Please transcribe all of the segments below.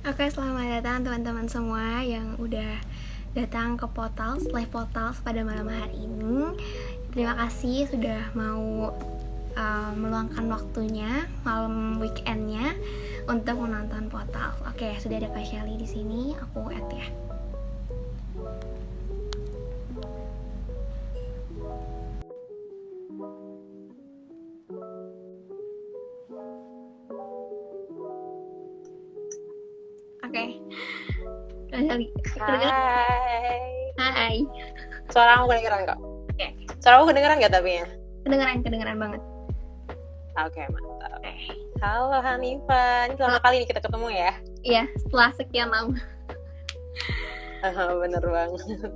Oke, selamat datang teman-teman semua yang udah datang ke Potals, live Potals pada malam hari ini. Terima kasih sudah mau meluangkan waktunya malam weekendnya untuk menonton Potals. Oke, sudah ada Kak Shelly di sini, aku add ya. Oke, Kak Shelly. Hai. Hai. Suara aku kedengeran kok? Oke. Suara aku kedengeran gak tapi ya? Kedengeran banget. Oke, mantap. Halo Hanifan, pertama kali ini kita ketemu ya? Iya, setelah sekian lama. Bener banget.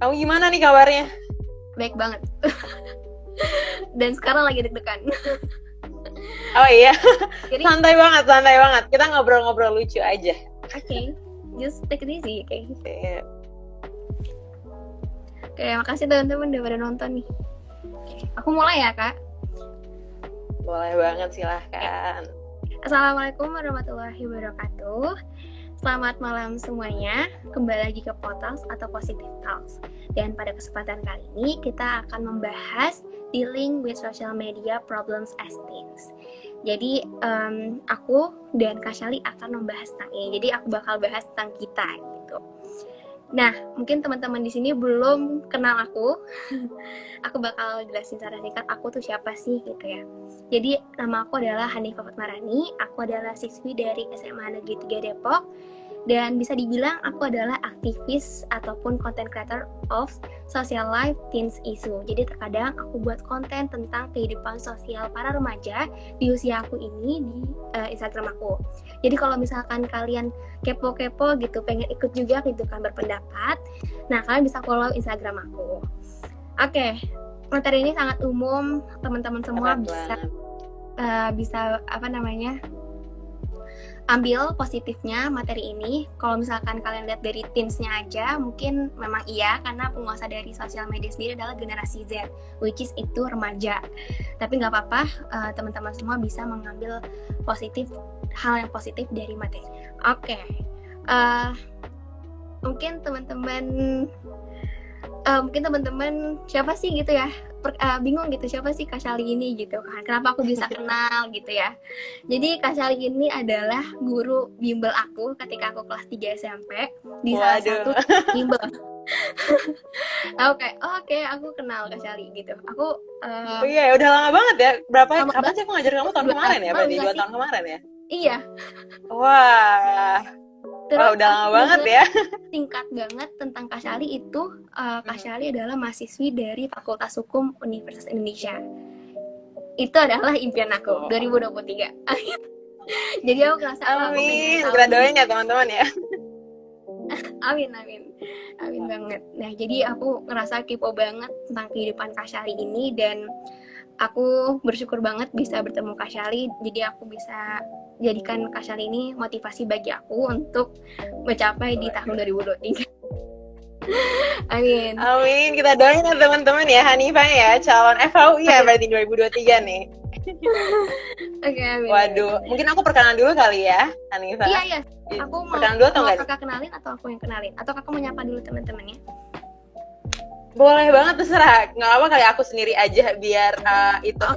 Kamu gimana nih kabarnya? Baik banget. Dan sekarang lagi deg-degan. Oh iya, Jadi, santai banget. Kita ngobrol-ngobrol lucu aja. Oke, just take it easy, oke. Iya. Oke, makasih teman-teman udah pada nonton nih. Oke, aku mulai ya, Kak. Boleh banget, silahkan. Assalamualaikum warahmatullahi wabarakatuh. Selamat malam semuanya. Kembali lagi ke Potals atau Positive Talks. Dan pada kesempatan kali ini kita akan membahas dealing with social media problems as teens. Jadi aku dan Kak Shelly akan membahas tentang ini. Jadi aku bakal bahas tentang kita gitu. Nah, mungkin teman-teman di sini belum kenal aku. Aku bakal jelasin secara singkat aku tuh siapa sih gitu ya. Jadi nama aku adalah Hanifah Fatmarani. Aku adalah siswi dari SMA Negeri 3 Depok. Dan bisa dibilang aku adalah aktivis ataupun content creator of social life teens issue. Jadi terkadang aku buat konten tentang kehidupan sosial para remaja di usia aku ini di Instagram aku. Jadi kalau misalkan kalian kepo-kepo gitu, pengen ikut juga gitu kan berpendapat, nah kalian bisa follow Instagram aku. Oke, materi ini sangat umum, teman-teman semua bisa ambil positifnya materi ini. Kalau misalkan kalian lihat dari teens-nya aja, mungkin memang iya, karena penguasa dari sosial media sendiri adalah generasi Z, which is itu remaja. Tapi nggak apa-apa, teman-teman semua bisa mengambil hal yang positif dari materi. Oke. Mungkin teman-teman siapa sih gitu ya, bingung gitu siapa sih Kak Shelly ini gitu kan, kenapa aku bisa kenal gitu ya. Jadi Kak Shelly ini adalah guru bimbel aku ketika aku kelas 3 SMP di salah satu bimbel. Oke, aku kenal Kak Shelly gitu. Aku oh iya, udah lama banget ya. Kapan sih aku ngajar kamu? Tahun kemarin ya? Berarti 2 tahun kemarin ya? Iya. Wah. Terus udah lama banget ya. Singkat banget tentang Kak Shelly itu, Kak Shelly adalah mahasiswi dari Fakultas Hukum Universitas Indonesia. Itu adalah impian aku 2023. Jadi aku ngerasa amin, kita doain ya teman-teman ya. Amin banget. Nah, jadi aku ngerasa kepo banget tentang kehidupan Kak Shelly ini, dan aku bersyukur banget bisa bertemu Kak Shelly. Jadi aku bisa jadikan Kak Shelly ini motivasi bagi aku untuk mencapai di tahun 2023. Amin. Kita doain ya teman-teman ya, Hanifah ya, calon FHUI ya berarti 2023 nih. Oke, amin. Waduh, mungkin aku perkenalan dulu kali ya, Hanifah. Iya. Aku mau perkenalan dulu atau enggak? Kakak kenalin atau aku yang kenalin? Atau kakak mau nyapa dulu teman-temannya? Boleh banget, terserah. Nggak apa kali aku sendiri aja biar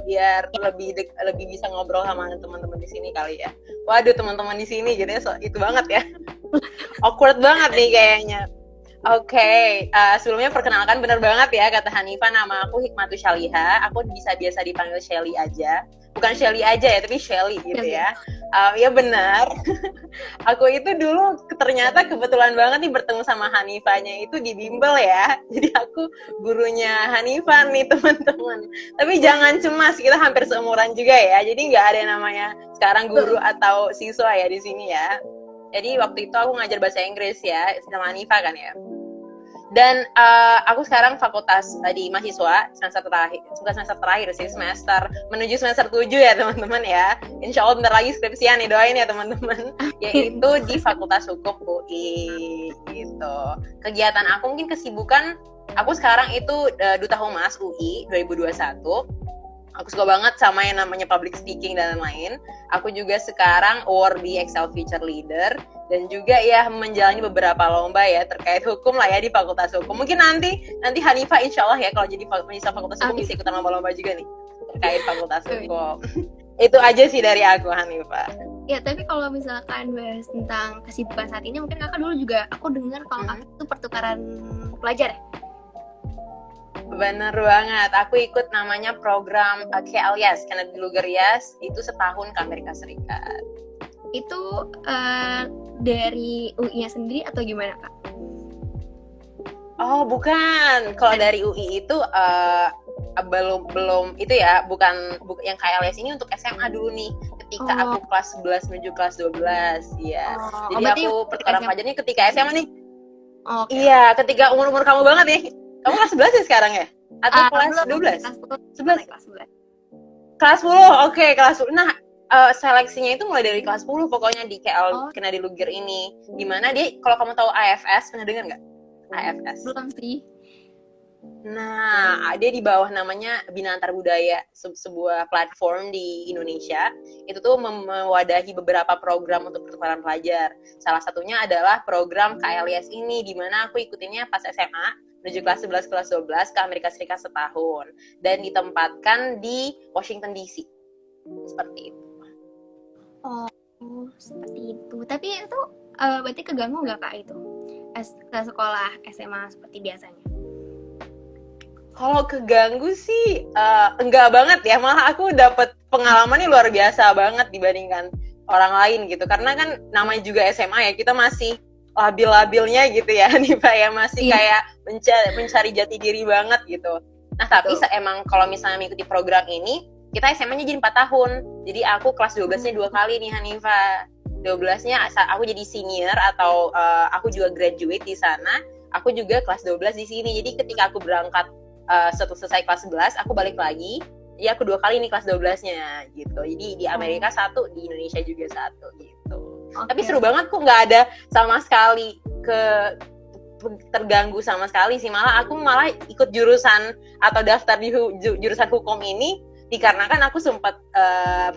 biar lebih bisa ngobrol sama teman-teman di sini kali ya. Waduh, teman-teman di sini jadinya itu banget ya. Awkward banget nih kayaknya. Oke, sebelumnya perkenalkan, bener banget ya kata Hanifah, nama aku Hikmatu Syaliha. Aku biasa dipanggil Shelly aja. Bukan Shelly aja ya, tapi Shelly gitu ya. Ya benar. Aku itu dulu ternyata kebetulan banget nih bertemu sama Hanifahnya itu di bimbel ya. Jadi aku gurunya Hanifah nih teman-teman. Tapi jangan cemas, kita hampir seumuran juga ya. Jadi nggak ada yang namanya sekarang guru atau siswa ya di sini ya. Jadi waktu itu aku ngajar bahasa Inggris ya sama Hanifah kan ya. Dan aku sekarang fakultas di mahasiswa semester terakhir sih, menuju semester 7 ya teman-teman ya. Insya Allah bentar lagi skripsian nih, doain ya teman-teman. Yaitu di Fakultas Hukum UI gitu. Kegiatan aku mungkin kesibukan aku sekarang itu Duta Humas UI 2021. Aku suka banget sama yang namanya public speaking dan lain-lain. Aku juga sekarang award di Excel Future Leader dan juga ya menjalani beberapa lomba ya terkait hukum lah ya di Fakultas Hukum. Mungkin nanti Hanifah insya Allah ya kalau jadi mahasiswa Fakultas Hukum bisa ikutan lomba-lomba juga nih terkait Fakultas Hukum. Itu aja sih dari aku, Hanifah. Ya, tapi kalau misalkan bahas tentang kesibukan saat ini, mungkin kakak dulu juga, aku dengar kalau kakak itu pertukaran pelajar ya? Bener banget, aku ikut namanya program KLYS, Kennedy Luger Yas, itu setahun ke Amerika Serikat. Itu dari UI-nya sendiri atau gimana, Kak? Oh, bukan. Kalau dari UI itu belum itu ya, bukan yang KLYS ini untuk SMA dulu nih. Ketika aku kelas 11 menuju kelas 12, ya. Jadi aku pertukaran pelajarnya ketika SMA nih. Iya, ketika umur kamu banget nih. Kamu kelas 11 ya sekarang ya? Atau kelas 12? Kelas 11. Kelas 10, oke, kelas 10. Nah, seleksinya itu mulai dari kelas 10 pokoknya di KL Kennedy Luger ini. Dimana dia, kalau kamu tahu AFS, pernah dengar nggak? AFS. Belum sih. Nah, dia di bawah namanya Bina Antar Budaya, sebuah platform di Indonesia. Itu tuh mewadahi beberapa program untuk pertukaran pelajar. Salah satunya adalah program KLYS ini, di mana aku ikutinnya pas SMA, menuju kelas 11, kelas 12 ke Amerika Serikat setahun. Dan ditempatkan di Washington DC. Seperti itu. Oh, seperti itu. Tapi itu berarti keganggu nggak, Kak, itu? Ke sekolah SMA seperti biasanya? Kalau keganggu sih enggak banget ya, malah aku dapet pengalamannya luar biasa banget dibandingkan orang lain gitu. Karena kan namanya juga SMA ya, kita masih labil-labilnya gitu ya nih Pak ya, masih kayak mencari jati diri banget gitu. Nah tapi emang kalau misalnya mengikuti program ini, kita SMA-nya jadi 4 tahun. Jadi aku kelas 12-nya 2 kali nih Hanifah. 12-nya aku jadi senior atau aku juga graduate di sana. Aku juga kelas 12 di sini. Jadi ketika aku berangkat setelah selesai kelas 11, aku balik lagi. Ya aku 2 kali nih kelas 12-nya gitu. Jadi di Amerika 1, di Indonesia juga 1 gitu. Tapi seru banget kok, nggak ada sama sekali terganggu sama sekali sih. Aku malah ikut jurusan atau daftar di jurusan hukum ini dikarenakan aku sempat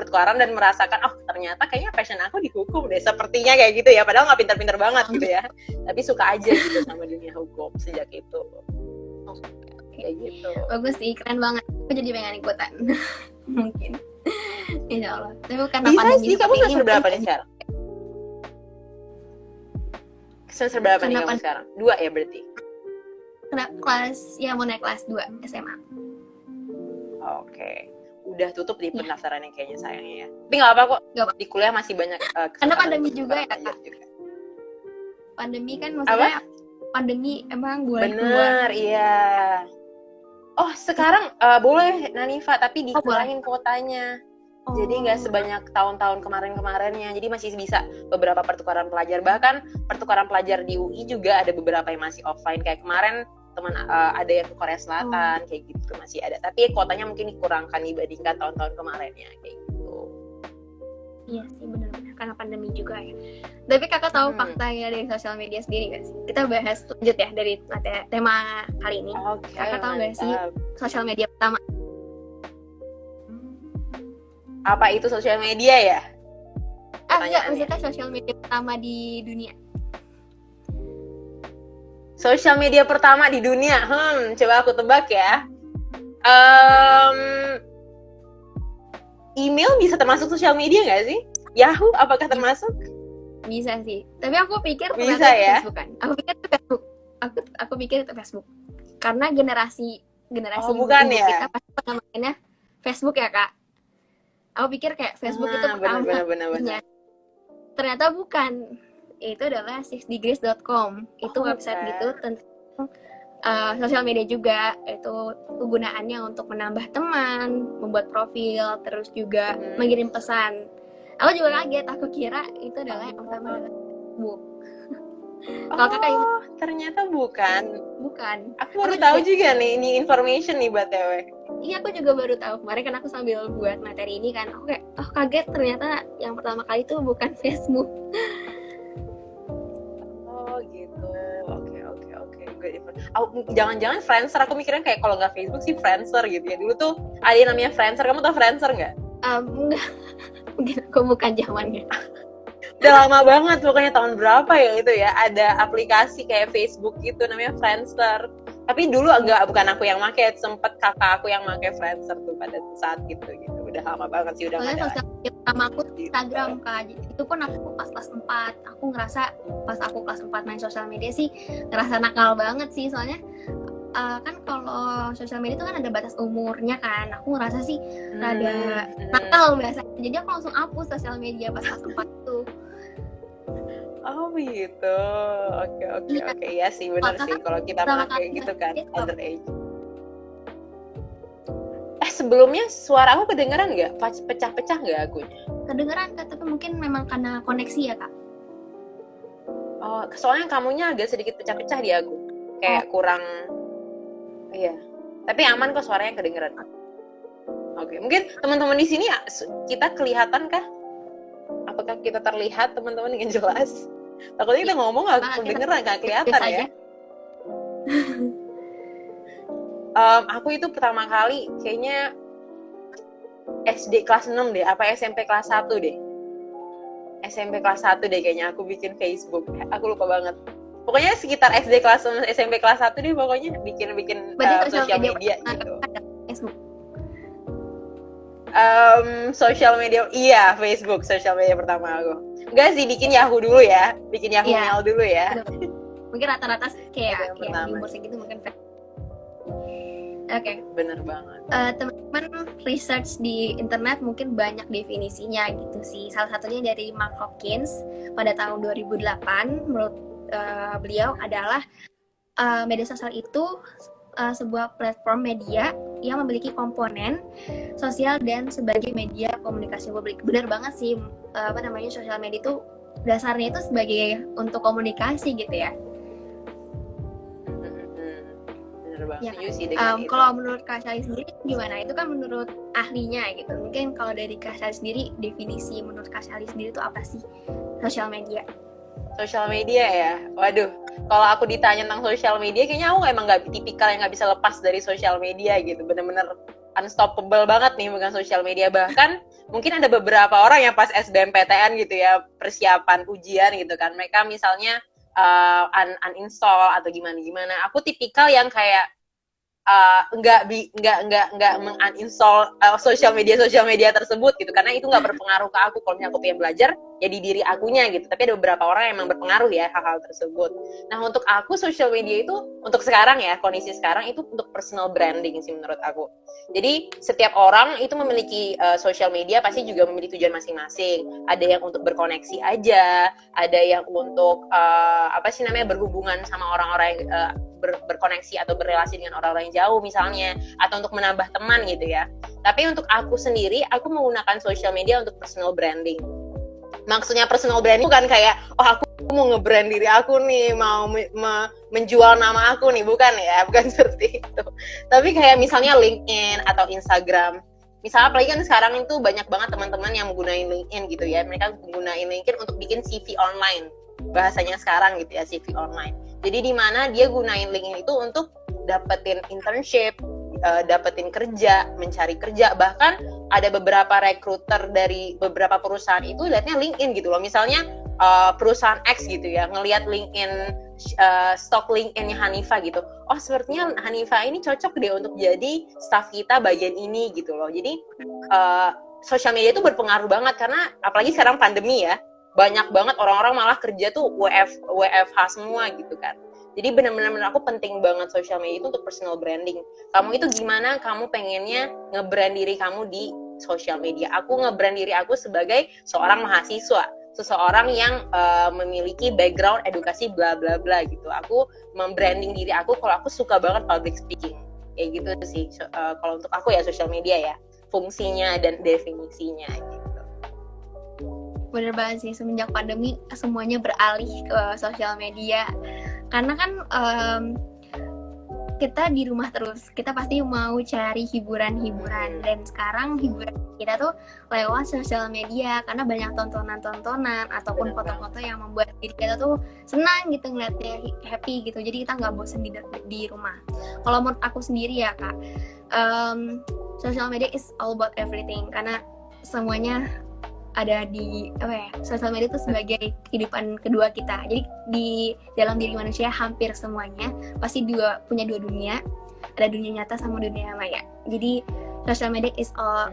pertukaran dan merasakan ternyata kayaknya passion aku di hukum deh, sepertinya kayak gitu ya, padahal nggak pintar-pintar banget gitu ya, tapi suka aja gitu sama dunia hukum sejak itu. Kayak gitu. Bagus sih, keren banget. Aku jadi pengen ikutan. Mungkin. Insya Allah. Tapi karena bisa pandemi sih, kamu semester berapa nih sekarang? Semester berapa nih kamu sekarang? 2 ya berarti? Kelas, ya mau naik kelas 2 SMA. Oke. Udah tutup di pendaftarannya kayaknya sayangnya ya. Tapi nggak apa kok. Di kuliah masih banyak karena pandemi juga ya, Kak. Pandemi kan maksudnya pandemi emang boleh keluar. Bener, iya. Oh, sekarang boleh Nanifa, tapi dikurangin kuotanya. Jadi nggak sebanyak tahun-tahun kemarin-kemarinnya. Jadi masih bisa beberapa pertukaran pelajar. Bahkan pertukaran pelajar di UI juga ada beberapa yang masih offline. Kayak kemarin teman ada yang ke Korea Selatan, kayak gitu masih ada. Tapi kuotanya mungkin dikurangkan dibandingkan tahun-tahun kemarinnya, kayak gitu. Iya sih, benar-benar karena pandemi juga ya. Tapi kakak tahu faktanya dari sosial media sendiri gak sih? Kita bahas lanjut ya dari tema kali ini. Kakak tahu gak sih sosial media pertama? Apa itu sosial media ya? Enggak, maksudnya sosial media pertama di dunia. Sosial media pertama di dunia? Coba aku tebak ya. Email bisa termasuk sosial media nggak sih? Yahoo apakah termasuk? Bisa sih. Tapi aku pikir bisa ya. Facebook kan. Aku pikir itu Facebook. Aku pikir itu Facebook. Karena generasi bukan ya? Kita pasti namanya Facebook ya Kak. Aku pikir kayak Facebook itu pertama. Benar. Ternyata bukan. Itu adalah 6degrees.com. Itu website gitu tentang sosial media juga. Itu kegunaannya untuk menambah teman, membuat profil, terus juga mengirim pesan. Aku juga kaget, aku kira itu adalah yang pertama adalah Facebook. Kalau kakak ini ternyata bukan. Aku baru tahu juga nih, ini information nih BTW. Iya, aku juga baru tahu kemarin kan aku sambil buat materi ini kan, aku kayak kaget ternyata yang pertama kali itu bukan Facebook. Oh gitu, oke. jangan-jangan Friendster, aku mikirnya kayak kalau nggak Facebook sih Friendster gitu ya. Dulu tuh ada yang namanya Friendster, kamu tau Friendster nggak? Enggak, mungkin aku bukan zamannya. Udah lama banget, pokoknya tahun berapa ya itu ya, ada aplikasi kayak Facebook gitu namanya Friendster. Tapi dulu bukan aku yang make, sempet kakak aku yang make Friendster tuh pada saat gitu. Udah lama banget sih, udah nggak ada. Sosial media pertama aku Instagram, Kak. Itu pun aku pas kelas 4. Aku ngerasa pas aku kelas 4 main sosial media sih ngerasa nakal banget sih, soalnya kan kalau sosial media itu kan ada batas umurnya kan. Aku ngerasa sih rada nakal biasanya. Jadi aku langsung hapus sosial media pas kelas 4 tuh. Oh gitu, oke, ya sih benar sih kalau kita pakai gitu kan, underage. Sebelumnya suara aku kedengeran nggak? Pecah-pecah nggak akunya? Kedengeran Kak, tapi mungkin memang karena koneksi ya Kak. Oh, soalnya kamunya agak sedikit pecah-pecah di aku, kayak kurang, iya. Tapi aman kok, suaranya kedengeran. Oke, mungkin teman-teman di sini kita kelihatan kah? Apakah kita terlihat teman-teman dengan jelas? Takutnya kita ngomong nggak kedengeran, nggak kelihatan ya. Aku itu pertama kali kayaknya SD kelas 6 deh, apa SMP kelas 1 deh. SMP kelas 1 deh kayaknya aku bikin Facebook. Aku lupa banget. Pokoknya sekitar SD kelas 6, SMP kelas 1 deh pokoknya bikin sosial media gitu. Facebook. Sosial media, iya Facebook, sosial media pertama aku. Enggak sih, bikin Yahoo dulu ya. Bikin Yahoo Mail dulu ya. Mungkin rata-rata kayak di umur segitu mungkin. Oke. Bener banget. Teman-teman research di internet mungkin banyak definisinya gitu sih. Salah satunya dari Mark Hopkins pada tahun 2008. Menurut beliau adalah media sosial itu sebuah platform media yang memiliki komponen sosial dan sebagai media komunikasi publik. Benar banget sih, sosial media itu dasarnya itu sebagai untuk komunikasi gitu ya. Ya, kalau menurut Kak Sally sendiri gimana? Itu kan menurut ahlinya gitu. Mungkin kalau dari Kak Sally sendiri, definisi menurut Kak Sally sendiri itu apa sih sosial media? Sosial media ya? Waduh, kalau aku ditanya tentang sosial media, kayaknya aku emang gak tipikal yang gak bisa lepas dari sosial media gitu. Bener-bener unstoppable banget nih dengan sosial media. Bahkan mungkin ada beberapa orang yang pas SBMPTN gitu ya, persiapan ujian gitu kan, mereka misalnya uninstall atau gimana. Aku tipikal yang kayak nggak menguninstall sosial media tersebut gitu, karena itu nggak berpengaruh ke aku. Kalau misalnya aku pengen belajar ya di diri akunya gitu, tapi ada beberapa orang yang emang berpengaruh ya hal-hal tersebut. Nah, untuk aku sosial media itu untuk sekarang ya, kondisi sekarang itu untuk personal branding sih menurut aku. Jadi setiap orang itu memiliki sosial media pasti juga memiliki tujuan masing-masing. Ada yang untuk berkoneksi aja, ada yang untuk berhubungan sama orang-orang yang berkoneksi atau berrelasi dengan orang-orang yang jauh misalnya, atau untuk menambah teman gitu ya. Tapi untuk aku sendiri, aku menggunakan sosial media untuk personal branding. Maksudnya personal branding bukan kayak aku mau nge-brand diri aku nih, mau menjual nama aku nih, bukan seperti itu. Tapi kayak misalnya LinkedIn atau Instagram. Misalnya apalagi kan sekarang itu banyak banget teman-teman yang menggunakan LinkedIn gitu ya. Mereka menggunakan LinkedIn untuk bikin CV online. Bahasanya sekarang gitu ya, CV online. Jadi di mana dia gunain LinkedIn itu untuk dapetin internship, dapetin kerja, mencari kerja. Bahkan ada beberapa recruiter dari beberapa perusahaan itu lihatnya LinkedIn gitu loh. Misalnya perusahaan X gitu ya, ngelihat LinkedIn, stok LinkedIn-nya Hanifa gitu. Oh, sepertinya Hanifa ini cocok deh untuk jadi staff kita bagian ini gitu loh. Jadi sosial media itu berpengaruh banget, karena apalagi sekarang pandemi ya, banyak banget orang-orang malah kerja tuh WFH semua gitu kan. Jadi benar-benar aku penting banget sosial media itu untuk personal branding. Kamu itu gimana kamu pengennya nge-brand diri kamu di sosial media. Aku nge-brand diri aku sebagai seorang mahasiswa, seseorang yang memiliki background edukasi bla bla bla gitu. Aku membranding diri aku kalau aku suka banget public speaking. Kayak gitu sih. Kalau untuk aku ya sosial media ya, fungsinya dan definisinya gitu. Bener banget sih, semenjak pandemi semuanya beralih ke sosial media. Karena kan kita di rumah terus, kita pasti mau cari hiburan-hiburan, dan sekarang hiburan kita tuh lewat sosial media karena banyak tontonan-tontonan ataupun foto-foto yang membuat diri kita tuh senang gitu, ngeliatnya happy gitu, jadi kita nggak bosen di rumah. Kalau menurut aku sendiri ya Kak, social media is all about everything, karena semuanya ada di sosial media itu sebagai kehidupan kedua kita. Jadi di dalam diri manusia hampir semuanya pasti punya dua dunia, ada dunia nyata sama dunia maya. Jadi social media is all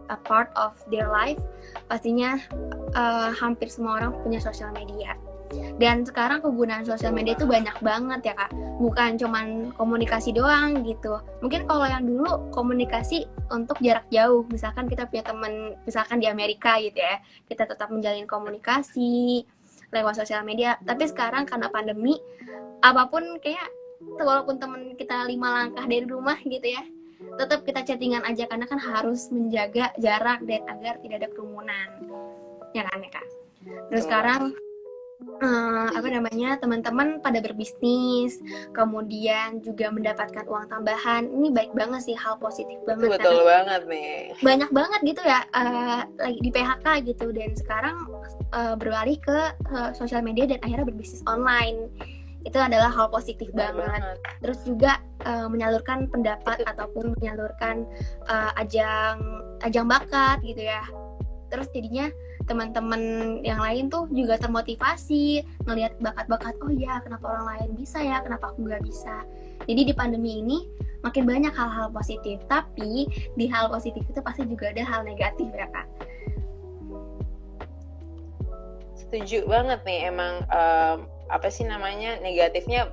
a part of their life. Pastinya hampir semua orang punya sosial media. Dan sekarang kegunaan sosial media itu banyak banget ya Kak, bukan cuman komunikasi doang gitu. Mungkin kalau yang dulu komunikasi untuk jarak jauh, misalkan kita punya teman misalkan di Amerika gitu ya, kita tetap menjalin komunikasi lewat sosial media. Tapi sekarang karena pandemi, apapun kayak walaupun teman kita 5 langkah dari rumah gitu ya, tetap kita chattingan aja karena kan harus menjaga jarak dan agar tidak ada kerumunan, ya kan ya Kak. Terus sekarang teman-teman pada berbisnis, kemudian juga mendapatkan uang tambahan. Ini baik banget sih, hal positif banget. Betul banget nih. Banyak banget gitu ya lagi di PHK gitu, dan sekarang beralih ke sosial media dan akhirnya berbisnis online. Itu adalah hal positif banget. Terus juga menyalurkan pendapat ataupun menyalurkan ajang bakat gitu ya. Terus jadinya teman-teman yang lain tuh juga termotivasi ngelihat bakat-bakat, oh ya kenapa orang lain bisa ya, kenapa aku nggak bisa. Jadi di pandemi ini makin banyak hal-hal positif, tapi di hal positif itu pasti juga ada hal negatif ya Kak. Setuju banget nih, emang negatifnya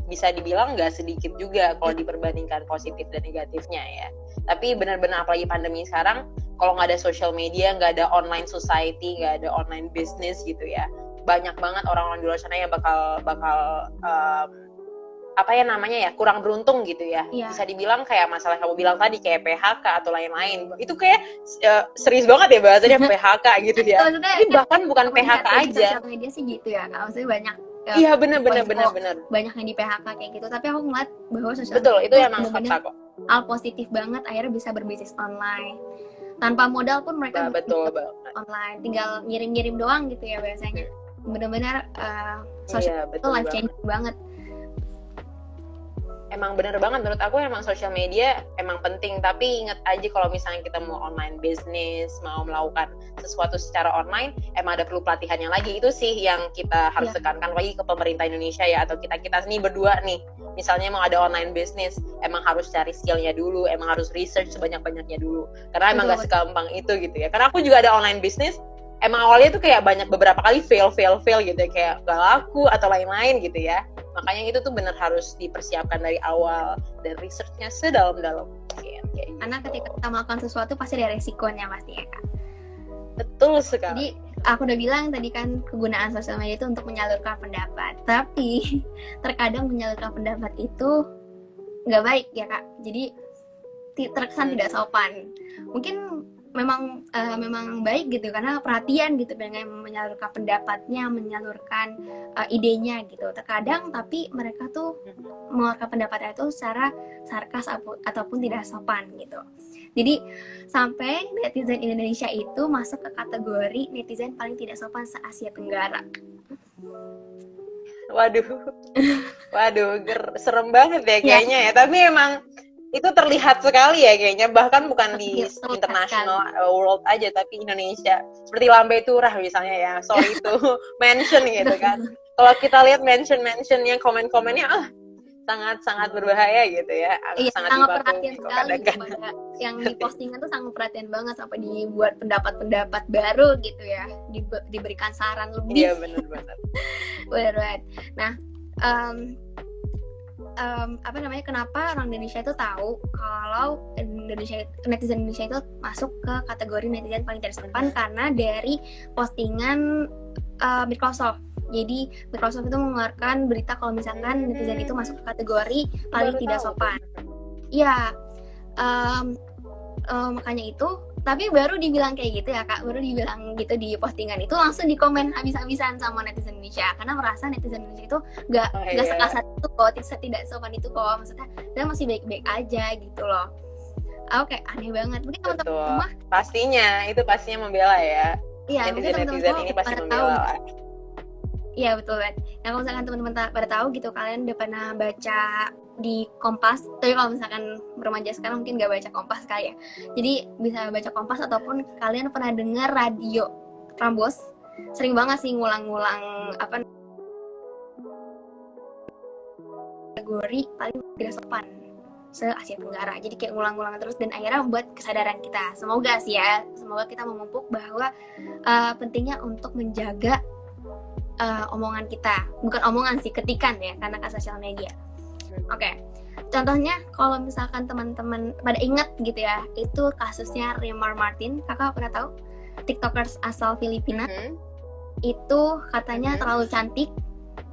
bisa dibilang nggak sedikit juga kalau diperbandingkan positif dan negatifnya ya. Tapi benar-benar apalagi pandemi sekarang, kalau nggak ada social media, nggak ada online society, nggak ada online business gitu ya, banyak banget orang-orang di luar sana yang bakal kurang beruntung gitu ya. Bisa dibilang kayak masalah kamu bilang tadi kayak PHK atau lain-lain. Itu kayak serius banget ya bahasanya PHK gitu ya. Ini bahkan bukan PHK aja. Sosial media sih gitu ya, maksudnya banyak. Iya benar. Banyak yang di PHK kayak gitu, tapi aku ngeliat bahwa sosial betul media itu emang fakta kok. Hal positif banget, akhirnya bisa berbisnis online. Tanpa modal pun mereka betul banget online, tinggal ngirim-ngirim doang gitu ya biasanya. Benar-benar sosial itu life changing banget. Emang bener banget, menurut aku emang sosial media emang penting, tapi ingat aja kalau misalnya kita mau online business, mau melakukan sesuatu secara online, emang ada perlu pelatihannya lagi. Itu sih yang kita harus tekankan lagi ke pemerintah Indonesia ya, atau kita nih berdua nih, misalnya mau ada online business, emang harus cari skillnya dulu, emang harus research sebanyak-banyaknya dulu, karena emang gak segampang itu gitu ya. Karena aku juga ada online business, emang awalnya tuh kayak banyak beberapa kali fail gitu ya, kayak gak laku atau lain-lain gitu ya. Makanya itu tuh benar harus dipersiapkan dari awal dan researchnya sedalam-dalam mungkin kayak gitu. Karena ketika kita melakukan sesuatu pasti ada resikonya pasti ya Kak. Betul sekali. Jadi aku udah bilang tadi kan kegunaan sosial media itu untuk menyalurkan pendapat, tapi terkadang menyalurkan pendapat itu nggak baik ya Kak. Jadi terkesan tidak sopan. Mungkin memang baik gitu karena perhatian gitu dengan menyalurkan pendapatnya, menyalurkan idenya gitu. Terkadang tapi mereka tuh mengeluarkan pendapatnya itu secara sarkas ataupun tidak sopan gitu. Jadi sampai netizen Indonesia itu masuk ke kategori netizen paling tidak sopan se-Asia Tenggara. Waduh, serem banget ya kayaknya ya. Tapi emang itu terlihat sekali ya kayaknya, bahkan bukan di international world aja, tapi Indonesia. Seperti Lambe Turah misalnya ya, sorry itu mention gitu kan. Kalau kita lihat mention yang komen-komennya, sangat-sangat berbahaya gitu ya. Sangat perhatian sekali gitu. Yang di postingan tuh sangat perhatian banget, sampai dibuat pendapat-pendapat baru gitu ya, diberikan saran lebih. Iya benar-benar. Benar. Nah, kenapa orang Indonesia itu tahu kalau netizen Indonesia itu masuk ke kategori netizen paling tidak sopan karena dari postingan Microsoft. Jadi Microsoft itu mengeluarkan berita kalau misalkan netizen itu masuk ke kategori paling tidak sopan. Iya, makanya itu Tapi baru dibilang kayak gitu ya kak, baru dibilang gitu di postingan itu langsung dikomen habis-habisan sama netizen Indonesia, karena merasa netizen Indonesia itu nggak sekasar itu kok, tidak sopan itu kok, maksudnya dia masih baik-baik aja gitu loh. Aku kayak aneh banget. Mungkin teman-teman semua pastinya membela ya. Iya, mungkin netizen ini pasti membela lah. Iya betul kan. Nah kalau misalkan teman-teman pada tahu gitu, kalian udah pernah baca di Kompas, tapi kalau misalkan remaja sekarang mungkin nggak baca Kompas kali ya. Jadi bisa baca Kompas ataupun kalian pernah dengar radio Prambors, sering banget sih ngulang-ngulang apa kategori paling tidak sopan se-Asia Tenggara. Jadi kayak ngulang-ngulang terus dan akhirnya membuat kesadaran kita. Semoga sih ya, semoga kita memupuk bahwa pentingnya untuk menjaga omongan kita, bukan omongan sih, ketikan ya, karena ke sosial media. Oke. Contohnya kalau misalkan teman-teman pada ingat gitu ya, itu kasusnya Remar Martin. Kakak pernah tahu? TikTokers asal Filipina. Itu katanya terlalu cantik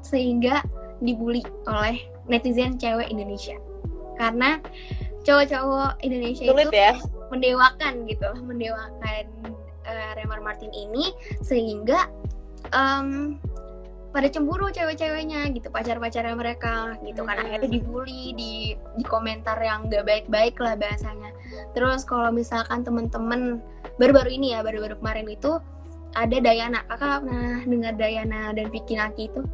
sehingga dibully oleh netizen cewek Indonesia. Karena cowok-cowok Indonesia sulit itu ya? mendewakan gitu, mendewakan Remar Martin ini sehingga pada cemburu cewek-ceweknya gitu, pacar-pacarnya mereka gitu, karena akhirnya dibully di komentar yang gak baik-baik lah bahasanya. Terus kalau misalkan temen-temen baru-baru kemarin itu ada Dayana. Kakak pernah dengar Dayana dan Vicky Naki itu?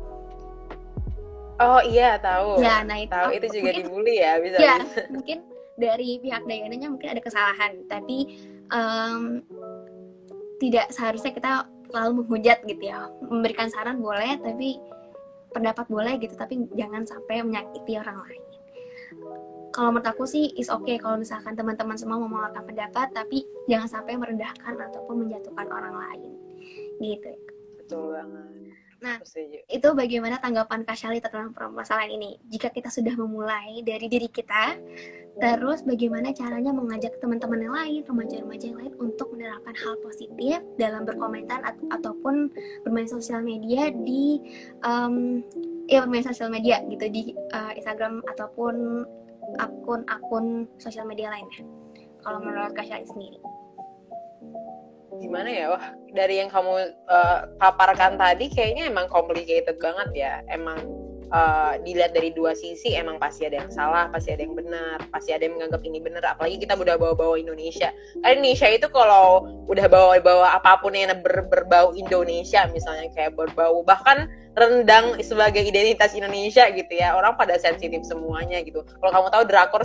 Oh iya, tahu. Ya, nah itu juga mungkin, dibully ya, bisa. Ya, mungkin dari pihak Dayananya mungkin ada kesalahan, tapi tidak seharusnya kita selalu menghujat gitu ya. Memberikan saran boleh, tapi pendapat boleh gitu, tapi jangan sampai menyakiti orang lain. Kalau menurut aku sih is okay kalau misalkan teman-teman semua mau mengeluarkan pendapat, tapi jangan sampai merendahkan ataupun menjatuhkan orang lain gitu. Betul banget. Nah, itu bagaimana tanggapan Kak Shelly tentang permasalahan ini? Jika kita sudah memulai dari diri kita, terus bagaimana caranya mengajak teman-teman yang lain, remaja-remaja yang lain untuk menerapkan hal positif dalam berkomentar ataupun bermain sosial media di bermain sosial media gitu di Instagram ataupun akun-akun sosial media lainnya. Kalau menurut Kak Shelly sendiri? Gimana ya, wah dari yang kamu paparkan tadi kayaknya emang complicated banget ya. Emang dilihat dari dua sisi, emang pasti ada yang salah, pasti ada yang benar, pasti ada yang menganggap ini benar. Apalagi kita udah bawa-bawa Indonesia. Karena Indonesia itu kalau udah bawa-bawa apapun yang berbau Indonesia, misalnya kayak berbau bahkan rendang sebagai identitas Indonesia gitu ya, orang pada sensitif semuanya gitu. Kalau kamu tahu drakor,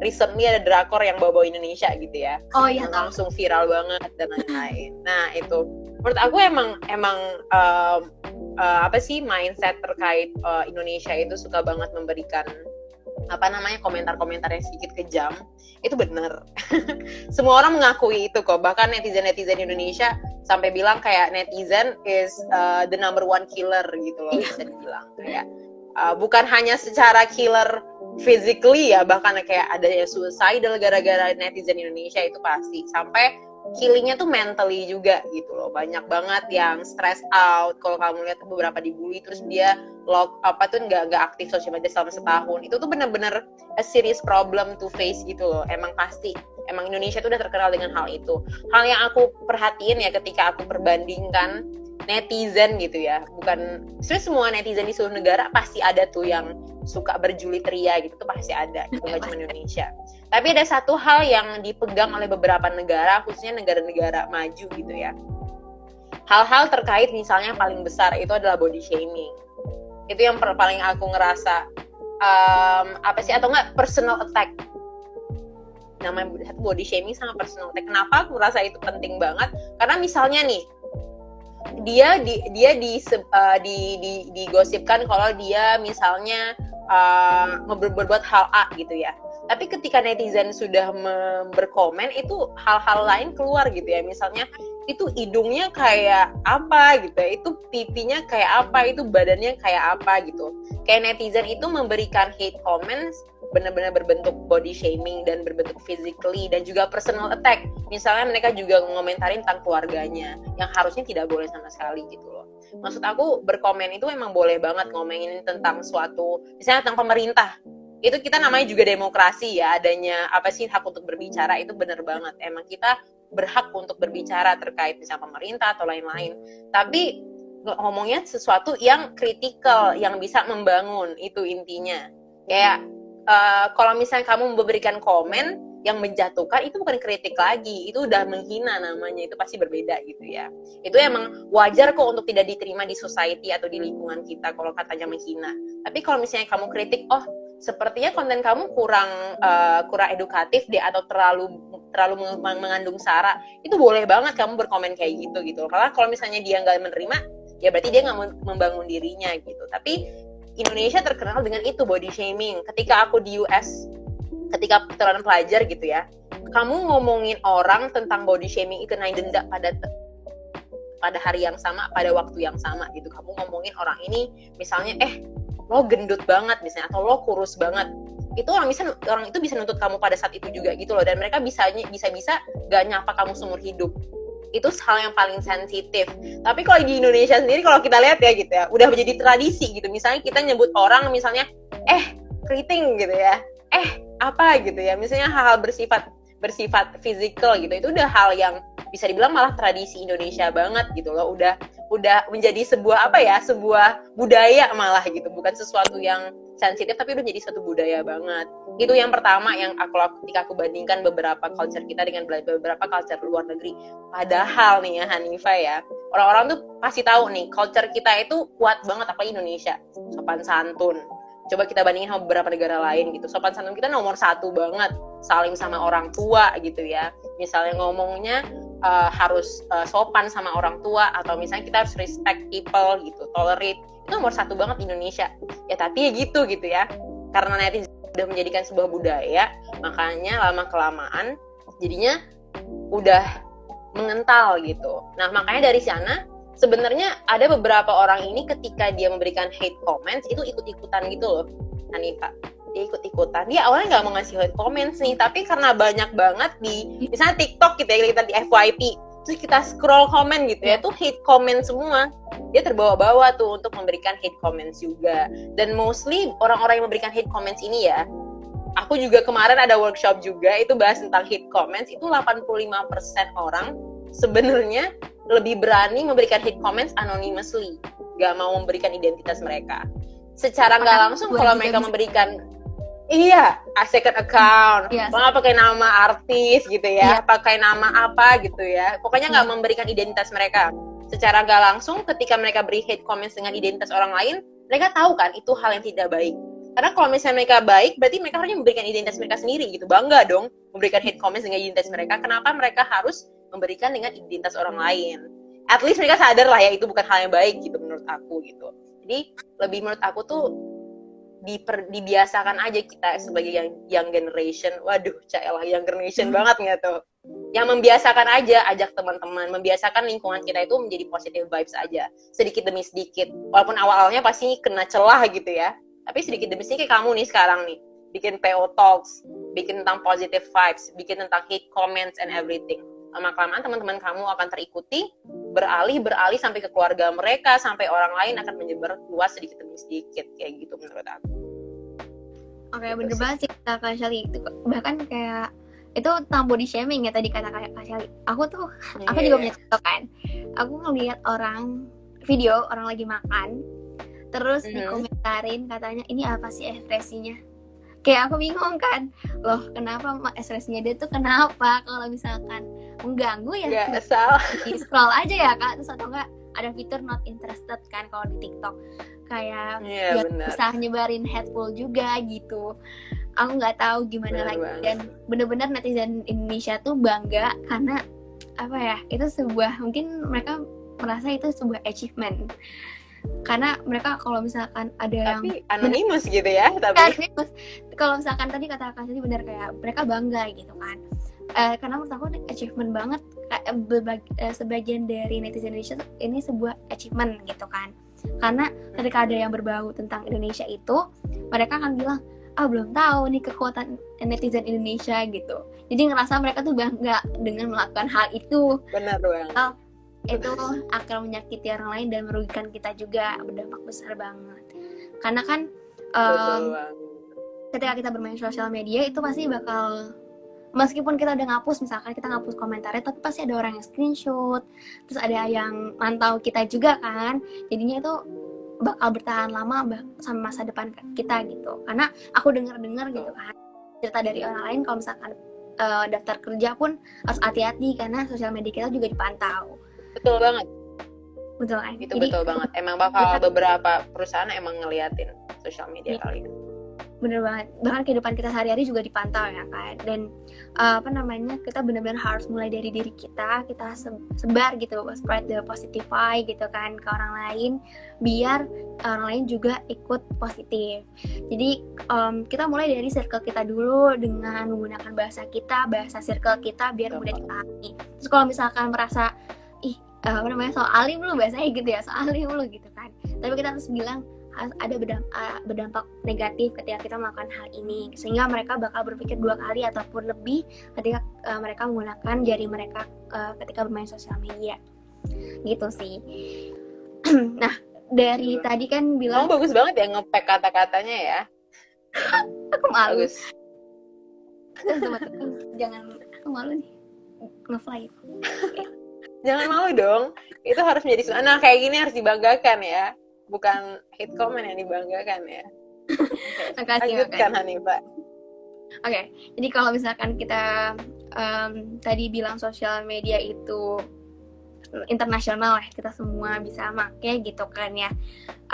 recently ada drakor yang bawa-bawa Indonesia gitu ya. Oh iya, langsung viral banget dan lain-lain. Nah itu menurut aku emang apa sih, mindset terkait Indonesia itu suka banget memberikan komentar-komentar yang sedikit kejam. Itu benar. Semua orang mengakui itu kok. Bahkan netizen Indonesia sampai bilang kayak netizen is the number one killer gitu loh, bisa dibilang kayak bukan hanya secara killer physically ya, bahkan kayak ada yang suicidal gara-gara netizen Indonesia itu pasti, sampai killingnya tuh mentally juga gitu loh. Banyak banget yang stress out. Kalau kamu lihat beberapa dibully terus dia nggak aktif sosial media selama setahun, itu tuh benar-benar a serious problem to face gitu loh. Emang Indonesia tuh udah terkenal dengan hal itu. Hal yang aku perhatiin ya ketika aku perbandingkan netizen gitu ya, bukan sebenarnya semua netizen di seluruh negara pasti ada tuh yang suka berjulit ria gitu, tuh pasti ada, itu nggak cuma Indonesia. Tapi ada satu hal yang dipegang oleh beberapa negara, khususnya negara-negara maju gitu ya. Hal-hal terkait misalnya paling besar itu adalah body shaming. Itu yang paling aku ngerasa atau enggak personal attack. Namanya body shaming sama personal attack. Kenapa aku rasa itu penting banget? Karena misalnya nih, dia digosipkan kalau dia misalnya berbuat hal A gitu ya. Tapi ketika netizen sudah berkomen, itu hal-hal lain keluar gitu ya. Misalnya itu hidungnya kayak apa gitu ya, itu pipinya kayak apa, itu badannya kayak apa gitu. Kayak netizen itu memberikan hate comments benar-benar berbentuk body shaming dan berbentuk physically dan juga personal attack. Misalnya mereka juga ngomentarin tentang keluarganya yang harusnya tidak boleh sama sekali gitu loh. Maksud aku berkomen itu emang boleh banget ngomongin tentang suatu, misalnya tentang pemerintah. Itu kita namanya juga demokrasi ya, adanya apa sih, hak untuk berbicara, itu benar banget. Emang kita berhak untuk berbicara terkait misalnya pemerintah atau lain-lain. Tapi ngomongnya sesuatu yang kritikal, yang bisa membangun, itu intinya. Kayak kalau misalnya kamu memberikan komen yang menjatuhkan, itu bukan kritik lagi, itu udah menghina namanya, itu pasti berbeda gitu ya. Itu emang wajar kok untuk tidak diterima di society atau di lingkungan kita kalau katanya menghina. Tapi kalau misalnya kamu kritik, oh sepertinya konten kamu kurang edukatif deh, atau terlalu mengandung sara, itu boleh banget kamu berkomen kayak gitu. Karena kalau misalnya dia nggak menerima, ya berarti dia nggak membangun dirinya gitu. Tapi Indonesia terkenal dengan itu, body shaming. Ketika aku di US, ketika pertukaran pelajar gitu ya, kamu ngomongin orang tentang body shaming itu naik denda pada hari yang sama, pada waktu yang sama gitu. Kamu ngomongin orang ini misalnya, lo gendut banget misalnya, atau lo kurus banget, itu orang itu bisa nuntut kamu pada saat itu juga gitu loh. Dan mereka bisa gak nyapa kamu seumur hidup. Itu hal yang paling sensitif. Tapi kalau di Indonesia sendiri, kalau kita lihat ya gitu ya, udah menjadi tradisi gitu. Misalnya kita nyebut orang misalnya keriting gitu ya, apa gitu ya, misalnya hal-hal bersifat fisikal gitu, itu udah hal yang bisa dibilang malah tradisi Indonesia banget gitu loh. Udah menjadi sebuah sebuah budaya malah gitu, bukan sesuatu yang sensitif, tapi udah menjadi suatu budaya banget. Itu yang pertama yang ketika aku bandingkan beberapa culture kita dengan beberapa culture luar negeri. Padahal nih ya Hanifah ya, orang-orang tuh pasti tahu nih culture kita itu kuat banget, apalagi Indonesia, sopan santun. Coba kita bandingin sama beberapa negara lain gitu, sopan santun kita nomor 1 banget, saling sama orang tua gitu ya. Misalnya ngomongnya harus sopan sama orang tua, atau misalnya kita harus respect people gitu, tolerate, itu nomor 1 banget Indonesia. Ya tapi ya gitu ya, karena netizen udah menjadikan sebuah budaya, makanya lama-kelamaan jadinya udah mengental gitu. Nah makanya dari sana sebenarnya ada beberapa orang ini ketika dia memberikan hate comments itu ikut-ikutan gitu loh, Hanifah. Dia ikut-ikutan. Dia awalnya nggak mau ngasih hate comments nih, tapi karena banyak banget di misalnya TikTok gitu ya, kita di FYP, terus kita scroll komen gitu ya, tuh hate comment semua. Dia terbawa-bawa tuh untuk memberikan hate comments juga. Dan mostly orang-orang yang memberikan hate comments ini ya, aku juga kemarin ada workshop juga itu bahas tentang hate comments, itu 85% orang sebenarnya lebih berani memberikan hate comments anonymously, gak mau memberikan identitas mereka. Secara nggak langsung kalau mereka memberikan second account, nggak pakai nama artis gitu ya, pakai nama apa gitu ya, pokoknya nggak memberikan identitas mereka. Secara nggak langsung ketika mereka beri hate comments dengan identitas orang lain, mereka tahu kan itu hal yang tidak baik. Karena kalau misalnya mereka baik, berarti mereka harusnya memberikan identitas mereka sendiri gitu, bangga dong memberikan hate comments dengan identitas mereka. Kenapa mereka harus memberikan dengan identitas orang lain? At least mereka sadar lah ya itu bukan hal yang baik gitu menurut aku gitu. Jadi lebih menurut aku tuh dibiasakan aja kita sebagai young generation. Waduh, caelah young generation banget nggak tuh? Yang membiasakan aja, ajak teman-teman, membiasakan lingkungan kita itu menjadi positive vibes aja, sedikit demi sedikit. Walaupun awal-awalnya pasti kena celah gitu ya, tapi sedikit demi sedikit kamu nih sekarang nih bikin PO Talks, bikin tentang positive vibes, bikin tentang hate comments and everything. Lama-kelamaan teman-teman kamu akan terikuti, beralih sampai ke keluarga mereka, sampai orang lain akan menyebar luas sedikit demi sedikit, kayak gitu menurut aku. Oke, bener banget sih kata Kak Shelly. Bahkan kayak itu tentang body shaming ya tadi kata Kak Shelly. Aku juga punya contoh kan. Aku ngeliat video orang lagi makan, terus dikomentarin katanya ini apa sih ekspresinya. Kayak aku bingung kan, loh kenapa ekspresinya dia tuh kenapa kalau misalkan mengganggu ya di scroll aja ya Kak, terus atau enggak ada fitur not interested kan kalau di TikTok, kayak bisa nyebarin hateful juga gitu. Aku nggak tahu gimana lagi dan bener-bener netizen Indonesia tuh bangga karena apa ya, itu sebuah, mungkin mereka merasa itu sebuah achievement. Karena mereka kalau misalkan ada tapi anonimus gitu ya, tapi kalau misalkan tadi kata Kak Shelly benar, kayak mereka bangga gitu kan. Karena menurut aku achievement banget, sebagian dari netizen Indonesia ini sebuah achievement gitu kan. Karena ketika ada yang berbau tentang Indonesia itu, mereka akan bilang, belum tahu nih kekuatan netizen Indonesia gitu. Jadi ngerasa mereka tuh bangga dengan melakukan hal itu. Benar banget. Itu akan menyakiti orang lain dan merugikan kita juga, berdampak besar banget. Karena kan ketika kita bermain sosial media itu pasti bakal, meskipun kita udah ngapus, misalkan kita ngapus komentarnya, tapi pasti ada orang yang screenshot, terus ada yang mantau kita juga kan, jadinya itu bakal bertahan lama sama masa depan kita gitu. Karena aku dengar gitu kan cerita dari orang lain, kalau misalkan daftar kerja pun harus hati-hati karena sosial media kita juga dipantau. Betul banget. Betul kan? Itu betul banget. Emang bakal beberapa perusahaan emang ngeliatin sosial media kalian. Bener banget, bahkan kehidupan kita sehari-hari juga dipantau ya kan. Dan kita benar-benar harus mulai dari diri kita sebar gitu, spread the positify gitu kan ke orang lain, biar orang lain juga ikut positif. Jadi kita mulai dari circle kita dulu dengan menggunakan bahasa circle kita biar mudah dipahami. Terus kalau misalkan merasa so alim lu bahasanya gitu ya, so alim lu gitu kan, tapi kita harus bilang ada berdampak negatif ketika kita melakukan hal ini, sehingga mereka bakal berpikir 2 kali ataupun lebih ketika mereka menggunakan jari mereka ketika bermain sosial media gitu sih. Nah, dari tadi kan bilang kamu bagus banget ya nge-pack kata-katanya ya. Aku malu. Bagus. Jangan, aku malu nih nge-fly. Jangan malu dong, itu harus menjadi nah kayak gini harus dibanggakan ya, bukan hate comment yang dibanggakan ya. Lanjutkan Hanifah. Oke, jadi kalau misalkan kita tadi bilang sosial media itu internasional lah, kita semua bisa make gitu kan ya.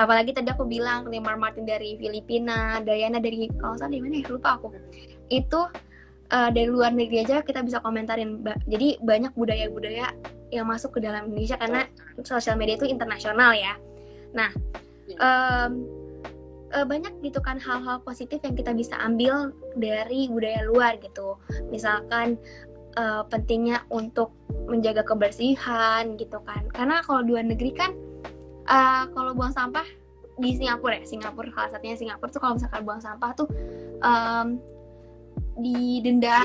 Apalagi tadi aku bilang Neymar Martin dari Filipina, Diana dari kalau salah dari mana ya, lupa aku. Itu dari luar negeri aja kita bisa komentarin. Jadi banyak budaya-budaya yang masuk ke dalam Indonesia karena sosial media itu internasional ya. Nah, banyak gitu kan hal-hal positif yang kita bisa ambil dari budaya luar gitu. Misalkan pentingnya untuk menjaga kebersihan gitu kan. Karena kalau di luar negeri kan kalau buang sampah di Singapura salah satunya Singapura tuh kalau misalkan buang sampah tuh didenda.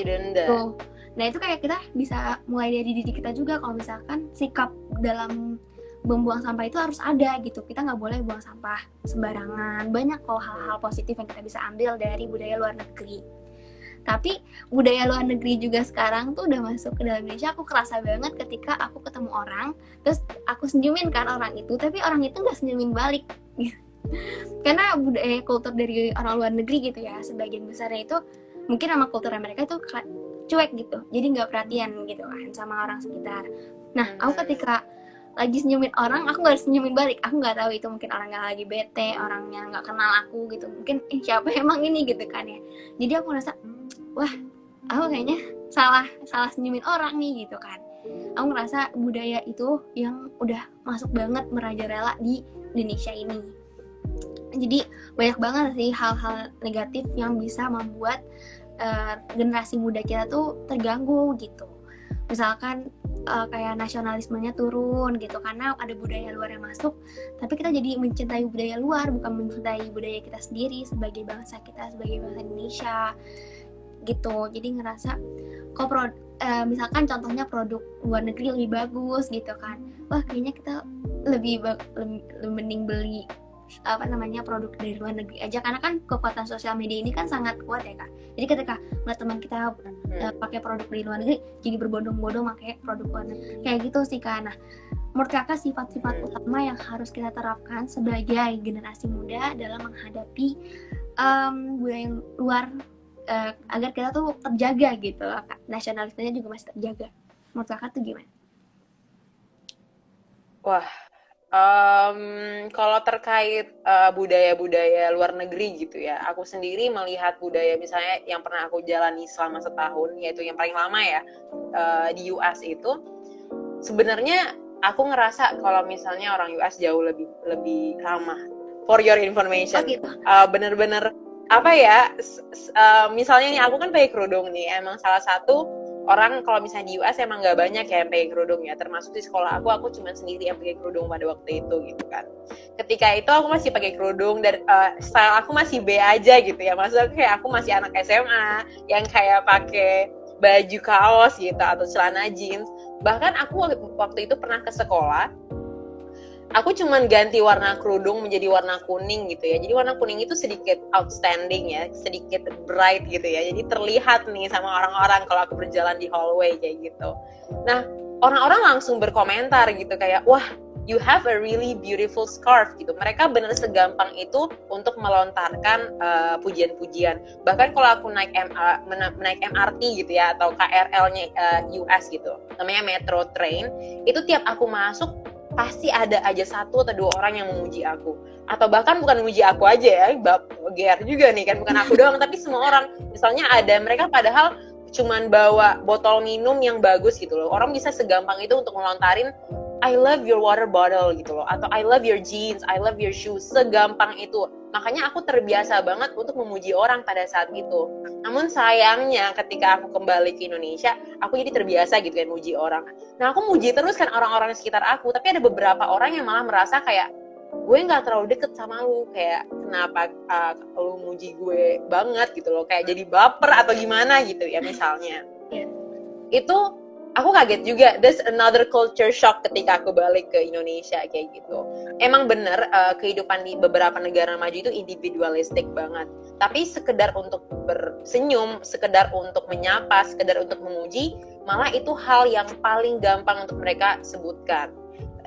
Tuh. Nah itu kayak kita bisa mulai dari diri kita juga, kalau misalkan sikap dalam membuang sampah itu harus ada gitu. Kita nggak boleh buang sampah sembarangan. Banyak kok hal-hal positif yang kita bisa ambil dari budaya luar negeri. Tapi budaya luar negeri juga sekarang tuh udah masuk ke dalam Indonesia. Aku kerasa banget ketika aku ketemu orang, terus aku senyumin kan orang itu, tapi orang itu nggak senyumin balik. Karena budaya kultur dari orang luar negeri gitu ya, sebagian besarnya itu mungkin sama kultur mereka itu cuek gitu, jadi nggak perhatian gitu kan sama orang sekitar. Nah, aku ketika lagi senyumin orang, aku nggak senyumin balik. Aku nggak tahu itu mungkin orangnya lagi bete, orangnya nggak kenal aku gitu. Mungkin siapa emang ini gitu kan ya. Jadi aku ngerasa, wah, aku kayaknya salah senyumin orang nih gitu kan. Aku ngerasa budaya itu yang udah masuk banget merajalela di Indonesia ini. Jadi banyak banget sih hal-hal negatif yang bisa membuat generasi muda kita tuh terganggu gitu. Misalkan kayak nasionalismenya turun gitu karena ada budaya luar yang masuk, tapi kita jadi mencintai budaya luar, bukan mencintai budaya kita sendiri sebagai bangsa kita, sebagai bangsa Indonesia gitu. Jadi ngerasa kok misalkan contohnya produk luar negeri lebih bagus gitu kan, wah kayaknya kita lebih mending beli produk dari luar negeri aja, karena kan kekuatan sosial media ini kan sangat kuat ya Kak. Jadi ketika ngeliat teman kita pakai produk dari luar negeri, jadi berbondong-bondong pakai produk luar negeri kayak gitu sih Kak. Nah, menurut Kakak sifat-sifat utama yang harus kita terapkan sebagai generasi muda dalam menghadapi budaya luar agar kita tuh terjaga gitu loh Kak, nasionalismenya juga masih terjaga. Menurut Kakak tuh gimana? Wah, kalau terkait budaya-budaya luar negeri gitu ya, aku sendiri melihat budaya misalnya yang pernah aku jalani selama setahun, yaitu yang paling lama ya di US itu, sebenarnya aku ngerasa kalau misalnya orang US jauh lebih ramah. For your information, gitu. Bener-bener apa ya? Misalnya nih aku kan pakai kerudung nih, emang salah satu orang kalau misalnya di US emang nggak banyak ya yang pakai kerudung ya, termasuk di sekolah aku cuma sendiri yang pakai kerudung pada waktu itu gitu kan. Ketika itu aku masih pakai kerudung dan style aku masih B aja gitu ya, maksudnya kayak aku masih anak SMA yang kayak pakai baju kaos gitu atau celana jeans. Bahkan aku waktu itu pernah ke sekolah, aku cuman ganti warna kerudung menjadi warna kuning gitu ya. Jadi warna kuning itu sedikit outstanding ya, sedikit bright gitu ya. Jadi terlihat nih sama orang-orang kalau aku berjalan di hallway kayak gitu. Nah, orang-orang langsung berkomentar gitu kayak, wah, you have a really beautiful scarf gitu. Mereka bener segampang itu untuk melontarkan pujian-pujian. Bahkan kalau aku naik MRT gitu ya, atau KRL-nya US gitu, namanya Metro Train, itu tiap aku masuk pasti ada aja satu atau dua orang yang memuji aku. Atau bahkan bukan memuji aku aja ya, GR juga nih kan, bukan aku doang, tapi semua orang. Misalnya ada mereka padahal cuman bawa botol minum yang bagus gitu loh. Orang bisa segampang itu untuk melontarin I love your water bottle gitu loh, atau I love your jeans, I love your shoes, segampang itu. Makanya aku terbiasa banget untuk memuji orang pada saat itu. Namun sayangnya ketika aku kembali ke Indonesia, aku jadi terbiasa gitu kan muji orang. Nah, aku muji terus kan orang-orang di sekitar aku, tapi ada beberapa orang yang malah merasa kayak gue nggak terlalu deket sama lu, kayak kenapa lu muji gue banget gitu loh, kayak jadi baper atau gimana gitu ya misalnya. Itu aku kaget juga. There's another culture shock ketika aku balik ke Indonesia kayak gitu. Emang bener kehidupan di beberapa negara maju itu individualistik banget. Tapi sekedar untuk bersenyum, sekedar untuk menyapa, sekedar untuk memuji, malah itu hal yang paling gampang untuk mereka sebutkan.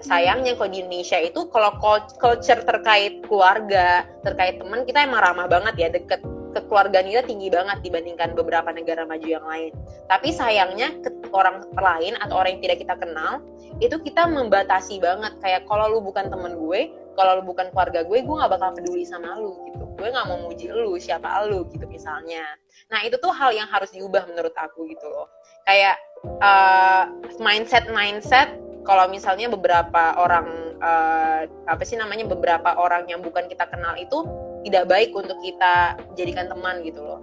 Sayangnya kalau di Indonesia itu kalau culture terkait keluarga, terkait teman, kita emang ramah banget ya, deket. Kekeluargaan kita tinggi banget dibandingkan beberapa negara maju yang lain. Tapi sayangnya ke orang lain atau orang yang tidak kita kenal, itu kita membatasi banget. Kayak kalau lu bukan temen gue, kalau lu bukan keluarga gue gak bakal peduli sama lu gitu. Gue gak mau muji lu, siapa lu gitu misalnya. Nah itu tuh hal yang harus diubah menurut aku gitu loh. Kayak mindset kalau misalnya beberapa orang beberapa orang yang bukan kita kenal itu tidak baik untuk kita jadikan teman gitu loh.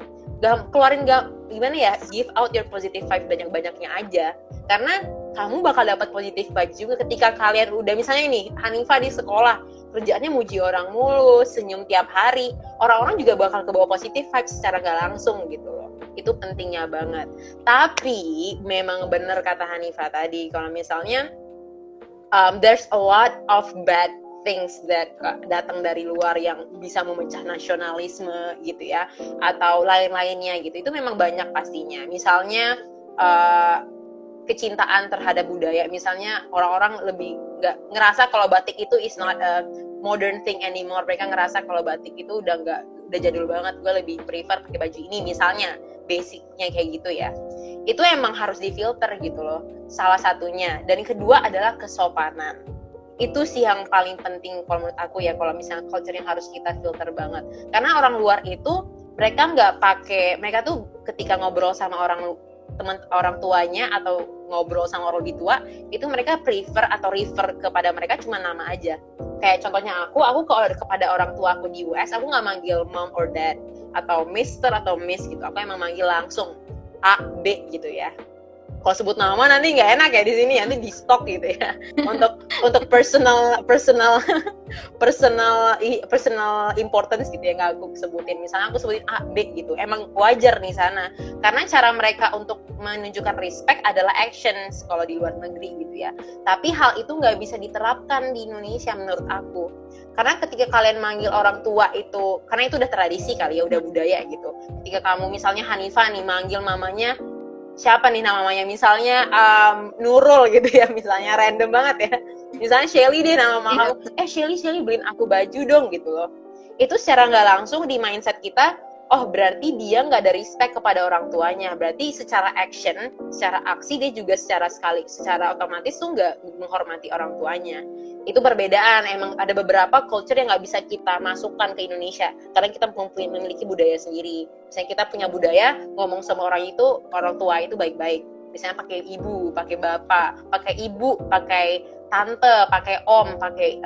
Gimana ya, give out your positive vibe banyak-banyaknya aja. Karena kamu bakal dapat positive vibe juga ketika kalian udah, misalnya nih, Hanifah di sekolah, kerjaannya muji orang mulu, senyum tiap hari, orang-orang juga bakal kebawa positive vibe secara gak langsung gitu loh. Itu pentingnya banget. Tapi memang bener kata Hanifah tadi, kalau misalnya there's a lot of bad things that datang dari luar yang bisa memecah nasionalisme gitu ya, atau lain-lainnya gitu. Itu memang banyak pastinya. Misalnya kecintaan terhadap budaya. Misalnya orang-orang lebih nggak ngerasa kalau batik itu is not a modern thing anymore. Mereka ngerasa kalau batik itu udah jadul banget. Gue lebih prefer pakai baju ini misalnya. Basicnya kayak gitu ya. Itu emang harus difilter gitu loh. Salah satunya. Dan yang kedua adalah kesopanan. Itu sih yang paling penting kalau menurut aku ya, kalau misalnya culture yang harus kita filter banget. Karena orang luar itu mereka tuh ketika ngobrol sama orang tuanya atau ngobrol sama orang lebih tua, itu mereka prefer atau refer kepada mereka cuma nama aja. Kayak contohnya aku kalau kepada orang tua aku di US, aku nggak manggil mom or dad atau mister atau miss gitu. Aku emang manggil langsung A, B gitu ya. Kalau sebut nama nanti nggak enak ya di sini, nanti di stok gitu ya. Untuk personal importance gitu ya, nggak aku sebutin. Misalnya aku sebutin A, B gitu. Emang wajar nih sana. Karena cara mereka untuk menunjukkan respect adalah actions kalau di luar negeri gitu ya. Tapi hal itu nggak bisa diterapkan di Indonesia menurut aku. Karena ketika kalian manggil orang tua itu, karena itu udah tradisi kali ya, udah budaya gitu. Ketika kamu misalnya Hanifah nih manggil mamanya siapa nih namanya, misalnya Nurul gitu ya, misalnya random banget ya, misalnya Shelly deh nama mama kamu, Shelly beliin aku baju dong gitu loh. Itu secara nggak langsung di mindset kita, oh berarti dia nggak ada respect kepada orang tuanya, berarti secara action, secara aksi dia juga secara otomatis tuh nggak menghormati orang tuanya. Itu perbedaan. Emang ada beberapa culture yang nggak bisa kita masukkan ke Indonesia karena kita memiliki budaya sendiri. Misalnya kita punya budaya ngomong sama orang tua itu baik-baik. Misalnya pakai ibu, pakai bapak, pakai ibu, pakai tante, pakai om, pakai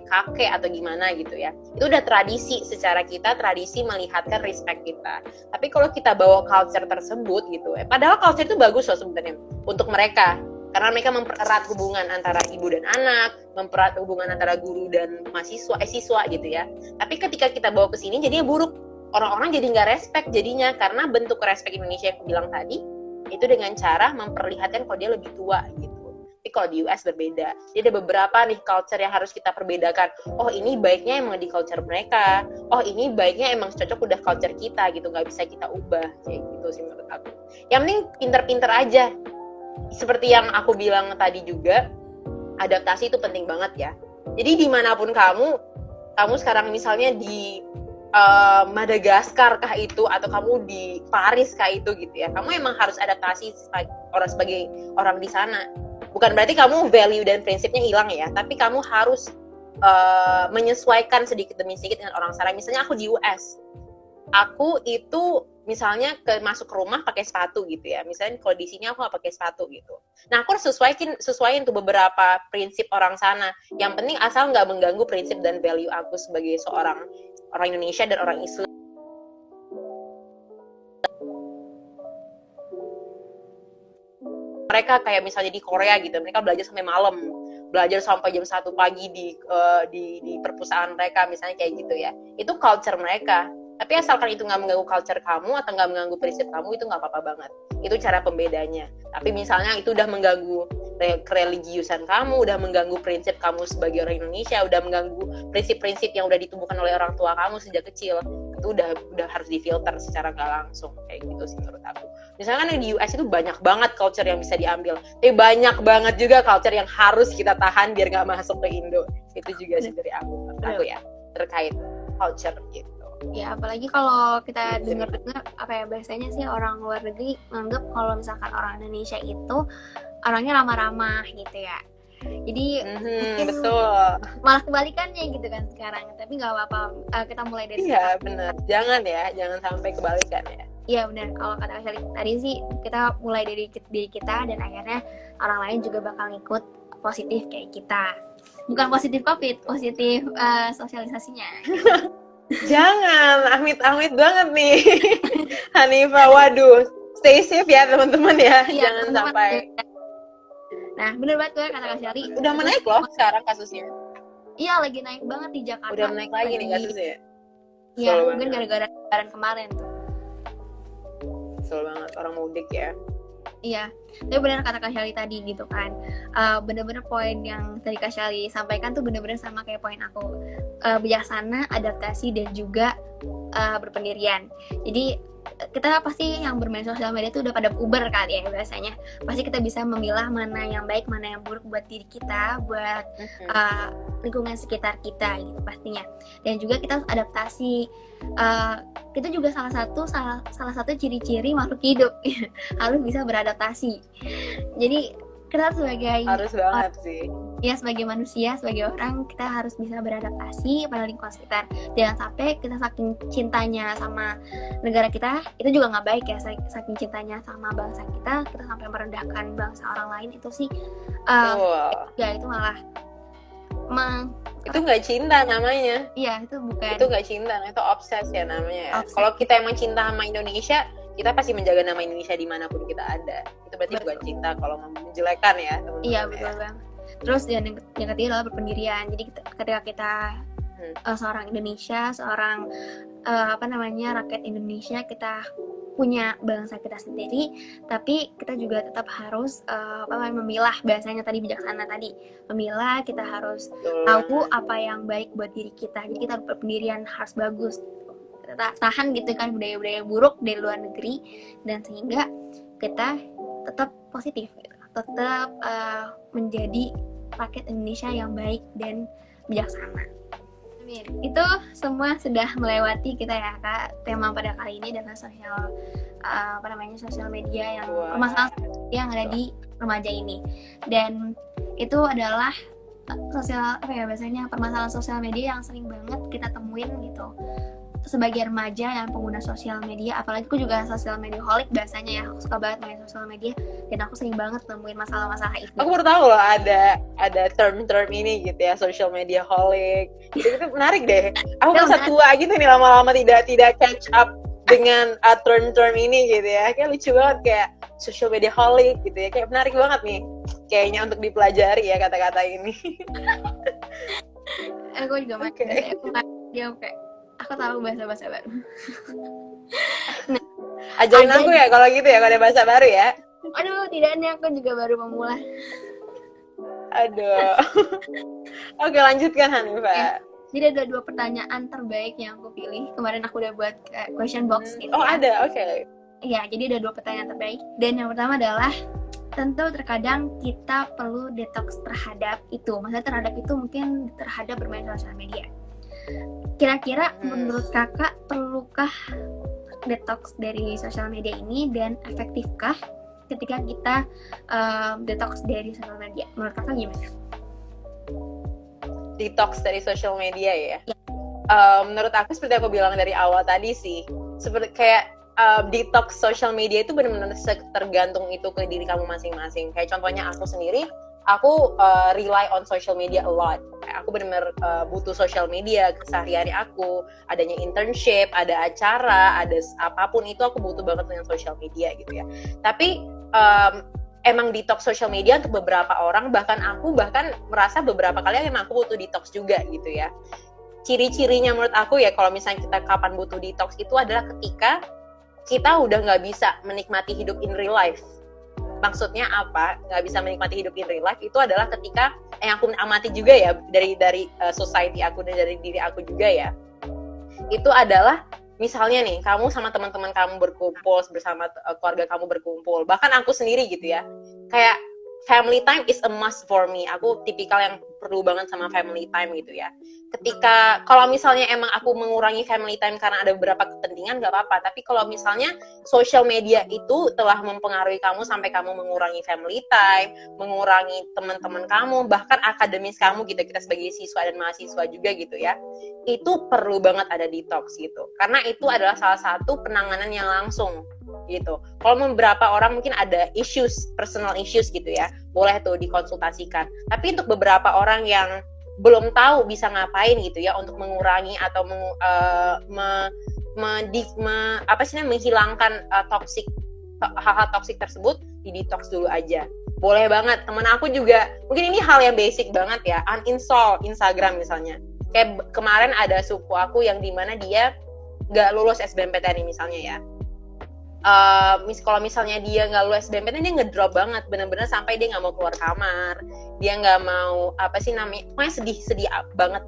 kakek atau gimana gitu ya. Itu udah tradisi secara kita, tradisi melihatkan respect kita. Tapi kalau kita bawa culture tersebut gitu, padahal culture itu bagus loh sebenarnya untuk mereka. Karena mereka mempererat hubungan antara ibu dan anak, mempererat hubungan antara guru dan siswa gitu ya. Tapi ketika kita bawa ke sini jadinya buruk. Orang-orang jadi nggak respect jadinya, karena bentuk respect Indonesia yang aku bilang tadi, itu dengan cara memperlihatkan kalau dia lebih tua gitu. Tapi kalau di US berbeda. Jadi ada beberapa nih culture yang harus kita perbedakan. Oh ini baiknya emang di culture mereka. Oh ini baiknya emang cocok udah culture kita gitu, nggak bisa kita ubah kayak gitu sih menurut aku. Yang penting pinter-pinter aja. Seperti yang aku bilang tadi juga, adaptasi itu penting banget ya. Jadi dimanapun kamu sekarang misalnya di Madagaskar kah itu, atau kamu di Paris kah itu gitu ya, kamu emang harus adaptasi sebagai orang di sana. Bukan berarti kamu value dan prinsipnya hilang ya, tapi kamu harus menyesuaikan sedikit demi sedikit dengan orang sana. Misalnya aku di US, aku itu misalnya masuk ke rumah pakai sepatu gitu ya. Misalnya kalau di sini aku nggak pakai sepatu gitu. Nah aku harus sesuaiin tuh beberapa prinsip orang sana. Yang penting asal nggak mengganggu prinsip dan value aku sebagai seorang orang Indonesia dan orang Islam. Mereka kayak misalnya di Korea gitu, mereka belajar sampai malam, belajar sampai jam 1 pagi di perpustakaan mereka misalnya kayak gitu ya. Itu culture mereka. Tapi asalkan itu nggak mengganggu culture kamu atau nggak mengganggu prinsip kamu, itu nggak apa-apa banget. Itu cara pembedanya. Tapi misalnya itu udah mengganggu kereligiusan kamu, udah mengganggu prinsip kamu sebagai orang Indonesia, udah mengganggu prinsip-prinsip yang udah ditumbuhkan oleh orang tua kamu sejak kecil, itu udah harus difilter secara nggak langsung kayak gitu sih menurut aku. Misalkan di US itu banyak banget culture yang bisa diambil, tapi banyak banget juga culture yang harus kita tahan biar nggak masuk ke Indo. Itu juga sih dari menurut aku ya, terkait culture gitu. Ya apalagi kalau kita dengar-dengar apa ya, biasanya sih orang luar negeri menganggap kalau misalkan orang Indonesia itu orangnya ramah-ramah gitu ya. Jadi mungkin betul. Malah kebalikannya gitu kan sekarang. Tapi nggak apa-apa, kita mulai dari Iya benar. Jangan sampai kebalikan ya. Iya benar. Kalau kata Shelly tadi sih, kita mulai dari diri kita dan akhirnya orang lain juga bakal ngikut positif kayak kita. Bukan positif COVID, positif sosialisasinya. Jangan, amit-amit banget nih. Hanifah, waduh. Stay safe ya teman-teman ya. Iya, Jangan teman-teman. sampai. Nah, bener banget tuh kata Kak Shelly. Udah menaik loh sekarang kasusnya. Iya, lagi naik banget di Jakarta. Udah menaik lagi nih kasusnya. Iya, mungkin gara-gara lebaran kemarin tuh. Kesel banget, orang mudik ya. Iya, tapi benar kata Kak Shelly tadi gitu kan. Bener-bener poin yang tadi Kak Shelly sampaikan tuh bener-bener sama kayak poin aku. Bijaksana, adaptasi, dan juga berpendirian. Jadi kita pasti yang bermain sosial media itu udah pada uber kali ya biasanya. Pasti kita bisa memilah mana yang baik, mana yang buruk buat diri kita, buat lingkungan sekitar kita gitu pastinya. Dan juga kita harus adaptasi. Kita juga salah satu ciri-ciri makhluk hidup harus bisa beradaptasi. Jadi kita harus banget sih. Ya sebagai manusia, sebagai orang, kita harus bisa beradaptasi pada lingkungan sekitar. Jangan sampai kita saking cintanya sama negara kita, itu juga nggak baik ya. Saking cintanya sama bangsa kita sampai merendahkan bangsa orang lain, itu sih ya itu malah itu nggak cinta namanya. Iya, itu bukan. Itu nggak cinta, itu obses ya namanya. Kalau kita emang cinta sama Indonesia, kita pasti menjaga nama Indonesia dimanapun kita ada. Itu berarti bukan cinta kalau menjelekan ya, teman-teman. Iya, betul banget. Terus yang ketiga adalah berpendirian. Jadi ketika kita seorang Indonesia, seorang rakyat Indonesia, kita punya bangsa kita sendiri, tapi kita juga tetap harus memilah, bahasanya tadi bijaksana tadi, memilah. Kita harus tahu apa yang baik buat diri kita. Jadi kita harus berpendirian, harus bagus, kita tahan gitu kan budaya-budaya buruk dari luar negeri, dan sehingga kita tetap positif gitu. Tetap menjadi rakyat Indonesia yang baik dan bijaksana. Itu semua sudah melewati kita ya Kak, tema pada kali ini adalah sosial media, yang permasalahan yang ada di remaja ini. Dan itu adalah permasalahan sosial media yang sering banget kita temuin gitu sebagai remaja yang pengguna sosial media. Apalagi aku juga sosial media holic bahasanya ya, aku suka banget main sosial media dan aku sering banget nemuin masalah-masalah itu. Aku baru tahu loh ada term ini gitu ya, social media holic. Itu menarik deh. Aku merasa tua gitu nih lama-lama tidak catch up dengan term ini gitu ya. Kayak lucu banget, kayak social media holic gitu ya. Kayak menarik banget nih kayaknya untuk dipelajari ya kata-kata ini. Aku juga dia kayak aku tahu bahasa-bahasa baru. Ajarin aku ya kalau gitu ya, kalau ada bahasa baru ya. Aduh, tidak nih, aku juga baru pemula. Aduh. Oke, lanjutkan Hanifa. Ya. Jadi ada 2 pertanyaan terbaik yang aku pilih. Kemarin aku udah buat question box gitu Oh, ya. ada, oke. Iya, jadi ada 2 pertanyaan terbaik. Dan yang pertama adalah, tentu terkadang kita perlu detox terhadap itu. Maksudnya terhadap itu mungkin terhadap bermain sosial media. Kira-kira menurut kakak perlukah detox dari sosial media ini, dan efektifkah ketika kita detox dari sosial media? Menurut kakak gimana? Detox dari social media ya. Menurut aku seperti aku bilang dari awal tadi sih, seperti kayak detox social media itu benar-benar tergantung itu ke diri kamu masing-masing. Kayak contohnya aku sendiri, aku rely on social media a lot. Kayak aku benar-benar butuh social media sehari-hari aku. Adanya internship, ada acara, ada apapun itu aku butuh banget dengan social media gitu ya. Tapi emang detox social media untuk beberapa orang, bahkan aku merasa beberapa kali emang aku butuh detox juga gitu ya. Ciri-cirinya menurut aku ya, kalau misalnya kita kapan butuh detox itu adalah ketika kita udah nggak bisa menikmati hidup in real life. Maksudnya apa? Nggak bisa menikmati hidup in real life itu adalah ketika yang aku amati juga ya dari society aku dan dari diri aku juga ya. Itu adalah misalnya nih, kamu sama teman-teman kamu berkumpul, bersama keluarga kamu berkumpul, bahkan aku sendiri gitu ya, kayak family time is a must for me. Aku tipikal yang perlu banget sama family time gitu ya. Ketika, kalau misalnya emang aku mengurangi family time karena ada beberapa kepentingan, gak apa-apa. Tapi kalau misalnya social media itu telah mempengaruhi kamu sampai kamu mengurangi family time, mengurangi teman-teman kamu, bahkan akademis kamu gitu, kita sebagai siswa dan mahasiswa juga gitu ya, itu perlu banget ada detox gitu. Karena itu adalah salah satu penanganan yang langsung gitu. Kalau beberapa orang mungkin ada issues, personal issues gitu ya, boleh tuh dikonsultasikan. Tapi untuk beberapa orang yang belum tahu bisa ngapain gitu ya untuk mengurangi atau menghilangkan hal-hal toksik tersebut, di detox dulu aja. Boleh banget. Temen aku juga, mungkin ini hal yang basic banget ya, uninstall Instagram misalnya. Kayak kemarin ada suku aku yang dimana dia nggak lulus SBMPTN misalnya ya. Kalau misalnya dia nggak lulus SBMPTN, dia ngedrop banget, bener-bener sampai dia nggak mau keluar kamar, dia nggak mau pokoknya sedih banget.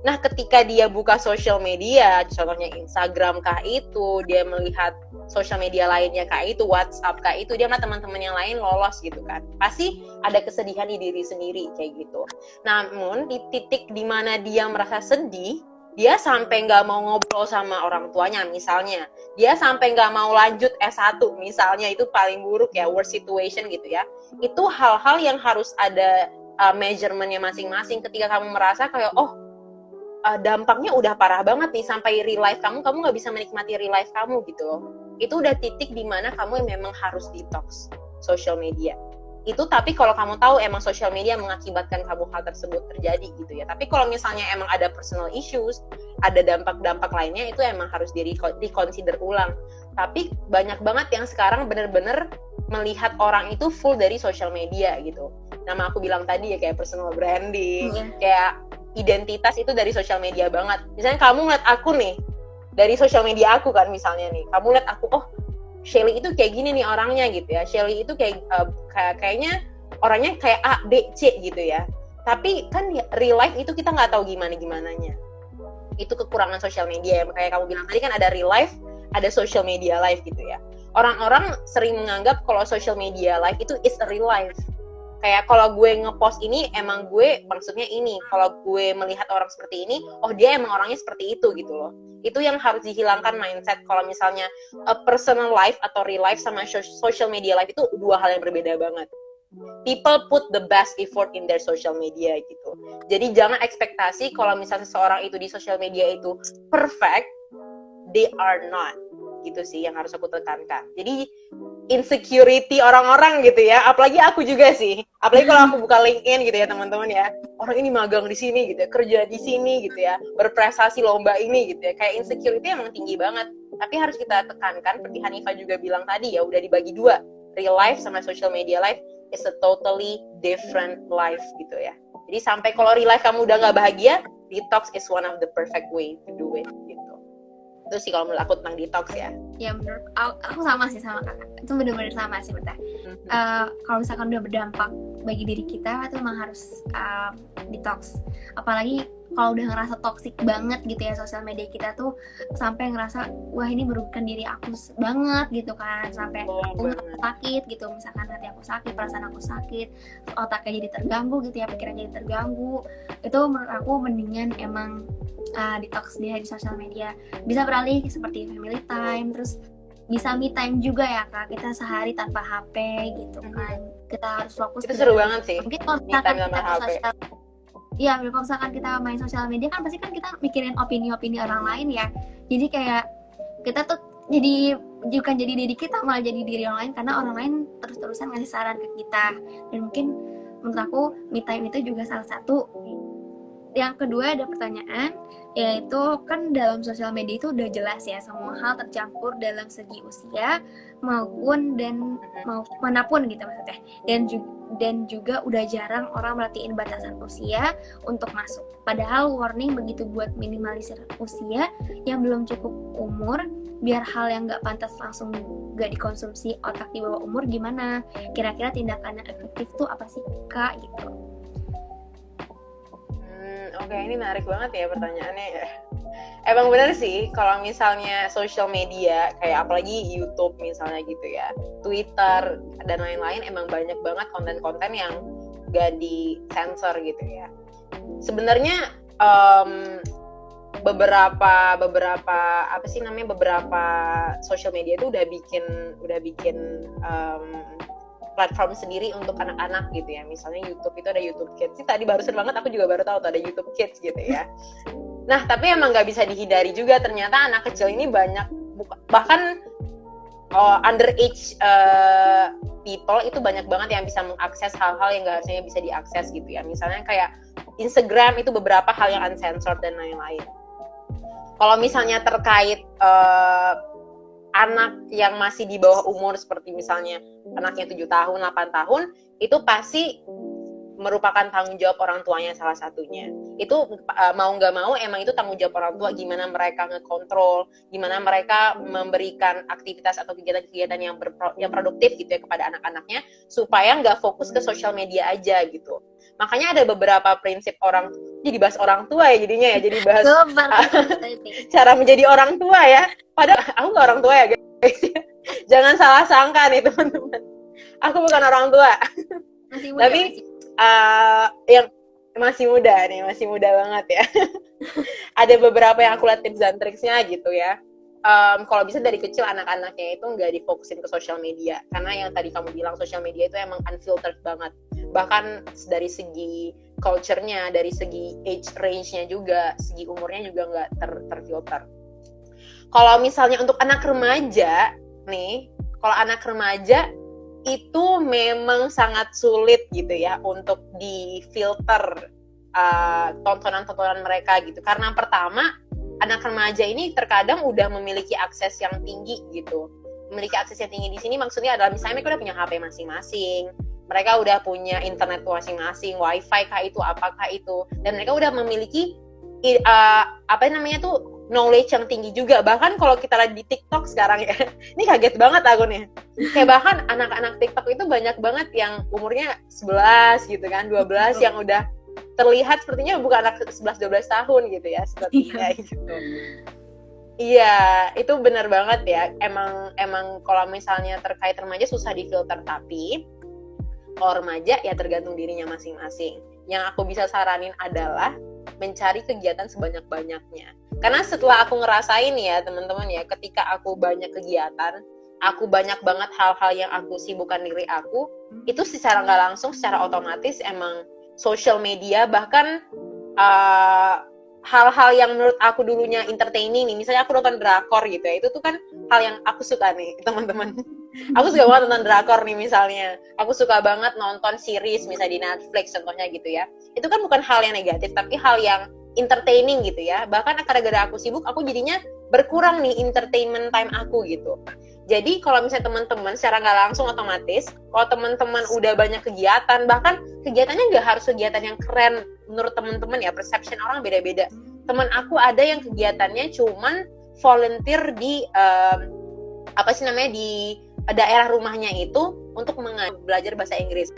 Nah, ketika dia buka sosial media, contohnya Instagram kah itu, dia melihat sosial media lainnya kah itu, WhatsApp kah itu, dia melihat teman-teman yang lain lolos gitu kan, pasti ada kesedihan di diri sendiri kayak gitu. Namun di titik dimana dia merasa sedih, dia sampai nggak mau ngobrol sama orang tuanya misalnya, dia sampai nggak mau lanjut S1 misalnya, itu paling buruk ya, worst situation gitu ya. Itu hal-hal yang harus ada measurementnya masing-masing. Ketika kamu merasa kayak dampaknya udah parah banget nih, sampai real life kamu nggak bisa menikmati real life kamu gitu loh, itu udah titik dimana kamu memang harus detox social media itu. Tapi kalau kamu tahu emang social media mengakibatkan kamu hal tersebut terjadi gitu ya. Tapi kalau misalnya emang ada personal issues, ada dampak-dampak lainnya, itu emang harus di-consider ulang. Tapi banyak banget yang sekarang bener-bener melihat orang itu full dari social media gitu. Nama aku bilang tadi ya, kayak personal branding, kayak identitas itu dari social media banget. Misalnya kamu ngeliat aku nih dari social media aku kan, misalnya nih, kamu lihat aku, Shelly itu kayak gini nih orangnya gitu ya. Shelly itu kayaknya orangnya kayak A, B, C gitu ya. Tapi kan real life itu kita nggak tahu gimana-gimananya. Itu kekurangan social media. Kayak kamu bilang tadi kan, ada real life, ada social media life gitu ya. Orang-orang sering menganggap kalau social media life itu is a real life. Kayak kalau gue ngepost ini, emang gue maksudnya ini. Kalau gue melihat orang seperti ini, dia emang orangnya seperti itu gitu loh. Itu yang harus dihilangkan mindset. Kalau misalnya personal life atau real life sama social media life itu dua hal yang berbeda banget. People put the best effort in their social media gitu. Jadi jangan ekspektasi kalau misalnya seseorang itu di social media itu perfect, they are not. Gitu sih yang harus aku tekankan. Jadi insecurity orang-orang gitu ya, apalagi aku juga sih, apalagi kalau aku buka LinkedIn gitu ya teman-teman ya, orang ini magang di sini gitu ya, kerja di sini gitu ya, berprestasi lomba ini gitu ya, kayak insecurity emang tinggi banget. Tapi harus kita tekankan, seperti Hanifa juga bilang tadi ya, udah dibagi dua, real life sama social media life is a totally different life gitu ya. Jadi sampai kalau real life kamu udah nggak bahagia, detox is one of the perfect way to do it gitu. Itu sih kalau menurut aku tentang detox ya. Ya menurut aku sama sih sama kakak, itu benar-benar sama sih benar. Kalau misalkan udah berdampak bagi diri kita itu memang harus detox. Apalagi kalau udah ngerasa toxic banget gitu ya sosial media kita tuh, sampai ngerasa wah ini merugikan diri aku banget gitu kan, sampai aku sakit gitu, misalkan hati aku sakit, perasaan aku sakit, otaknya jadi terganggu gitu ya, pikirannya jadi terganggu. Itu menurut aku mendingan emang detox dia di sosial media, bisa beralih seperti family time, terus bisa me time juga ya kak, kita sehari tanpa HP gitu kan, kita harus fokus. Itu seru banget sih, mungkin kalau misalkan kita ke sosial, ya kalau misalkan kita main sosial media kan pasti kan kita mikirin opini-opini orang lain ya, jadi kayak kita tuh jadi bukan jadi diri kita, malah jadi diri orang lain, karena orang lain terus-terusan ngasih saran ke kita. Dan mungkin menurut aku me time itu juga salah satu. Yang kedua ada pertanyaan, yaitu kan dalam sosial media itu udah jelas ya, semua hal tercampur dalam segi usia maupun manapun gitu maksudnya. Dan juga udah jarang orang merhatiin batasan usia untuk masuk. Padahal warning begitu buat minimalisir usia yang belum cukup umur, biar hal yang nggak pantas langsung nggak dikonsumsi otak di bawah umur. Gimana? Kira-kira tindakan yang efektif tuh apa sih kak gitu? Oke, ini menarik banget ya pertanyaannya ya. Emang bener sih, kalau misalnya social media, kayak apalagi YouTube misalnya gitu ya, Twitter, dan lain-lain, emang banyak banget konten-konten yang gak di-sensor gitu ya. Sebenarnya beberapa social media itu udah bikin platform sendiri untuk anak-anak gitu ya. Misalnya YouTube itu ada YouTube Kids. Sih tadi barusan banget aku juga baru tahu tuh ada YouTube Kids gitu ya. Nah, tapi emang nggak bisa dihindari juga, ternyata anak kecil ini banyak, bahkan underage people itu banyak banget yang bisa mengakses hal-hal yang nggak harusnya bisa diakses gitu ya. Misalnya kayak Instagram itu beberapa hal yang uncensored dan lain-lain. Kalau misalnya terkait anak yang masih di bawah umur, seperti misalnya anaknya 7 tahun, 8 tahun, itu pasti merupakan tanggung jawab orang tuanya salah satunya. Itu mau nggak mau emang itu tanggung jawab orang tua, gimana mereka ngekontrol, gimana mereka memberikan aktivitas atau kegiatan-kegiatan yang produktif gitu ya kepada anak-anaknya, supaya nggak fokus ke sosial media aja gitu. Makanya ada beberapa prinsip jadi bahas orang tua ya jadinya ya, jadi bahas cara menjadi orang tua ya. Padahal aku nggak orang tua ya guys. Jangan salah sangka nih teman-teman. Aku bukan orang tua. Masih muda, tapi yang masih muda banget ya. Ada beberapa yang aku lihat tips dan triksnya gitu ya. Kalau bisa dari kecil anak-anaknya itu nggak difokusin ke sosial media, karena yang tadi kamu bilang sosial media itu emang unfiltered banget. Bahkan dari segi culture-nya, dari segi age range-nya juga, segi umurnya juga nggak terfilter. Kalau misalnya untuk anak remaja nih, kalau anak remaja itu memang sangat sulit gitu ya untuk difilter tontonan-tontonan mereka gitu. Karena pertama, anak remaja ini terkadang udah memiliki akses yang tinggi gitu. Memiliki akses yang tinggi di sini maksudnya adalah misalnya mereka udah punya HP masing-masing, mereka udah punya internet masing-masing, wifi kah itu, apakah itu, dan mereka udah memiliki knowledge yang tinggi juga. Bahkan kalau kita lihat di TikTok sekarang ya, ini kaget banget aku nih. Kayak bahkan anak-anak TikTok itu banyak banget yang umurnya 11 gitu kan, 12 yang udah terlihat sepertinya bukan anak 11-12 tahun gitu ya, sepertinya gitu. Iya, itu benar banget ya. Emang kalau misalnya terkait remaja susah difilter, tapi kalau remaja ya tergantung dirinya masing-masing. Yang aku bisa saranin adalah mencari kegiatan sebanyak-banyaknya. Karena setelah aku ngerasain ya teman-teman ya, ketika aku banyak kegiatan, aku banyak banget hal-hal yang aku sibukkan diri aku, itu secara nggak langsung, secara otomatis emang social media, bahkan hal-hal yang menurut aku dulunya entertaining nih, misalnya aku nonton drakor gitu ya, itu tuh kan hal yang aku suka nih teman-teman. Aku suka banget nonton drakor nih misalnya, aku suka banget nonton series misalnya di Netflix contohnya gitu ya, itu kan bukan hal yang negatif, tapi hal yang entertaining gitu ya. Bahkan gara-gara aku sibuk, aku jadinya berkurang nih entertainment time aku gitu. Jadi kalau misalnya teman-teman secara nggak langsung otomatis, kalau teman-teman udah banyak kegiatan, bahkan kegiatannya nggak harus kegiatan yang keren menurut teman-teman ya, perception orang beda-beda. Teman aku ada yang kegiatannya cuman volunteer di apa sih namanya, di daerah rumahnya itu untuk belajar bahasa Inggris,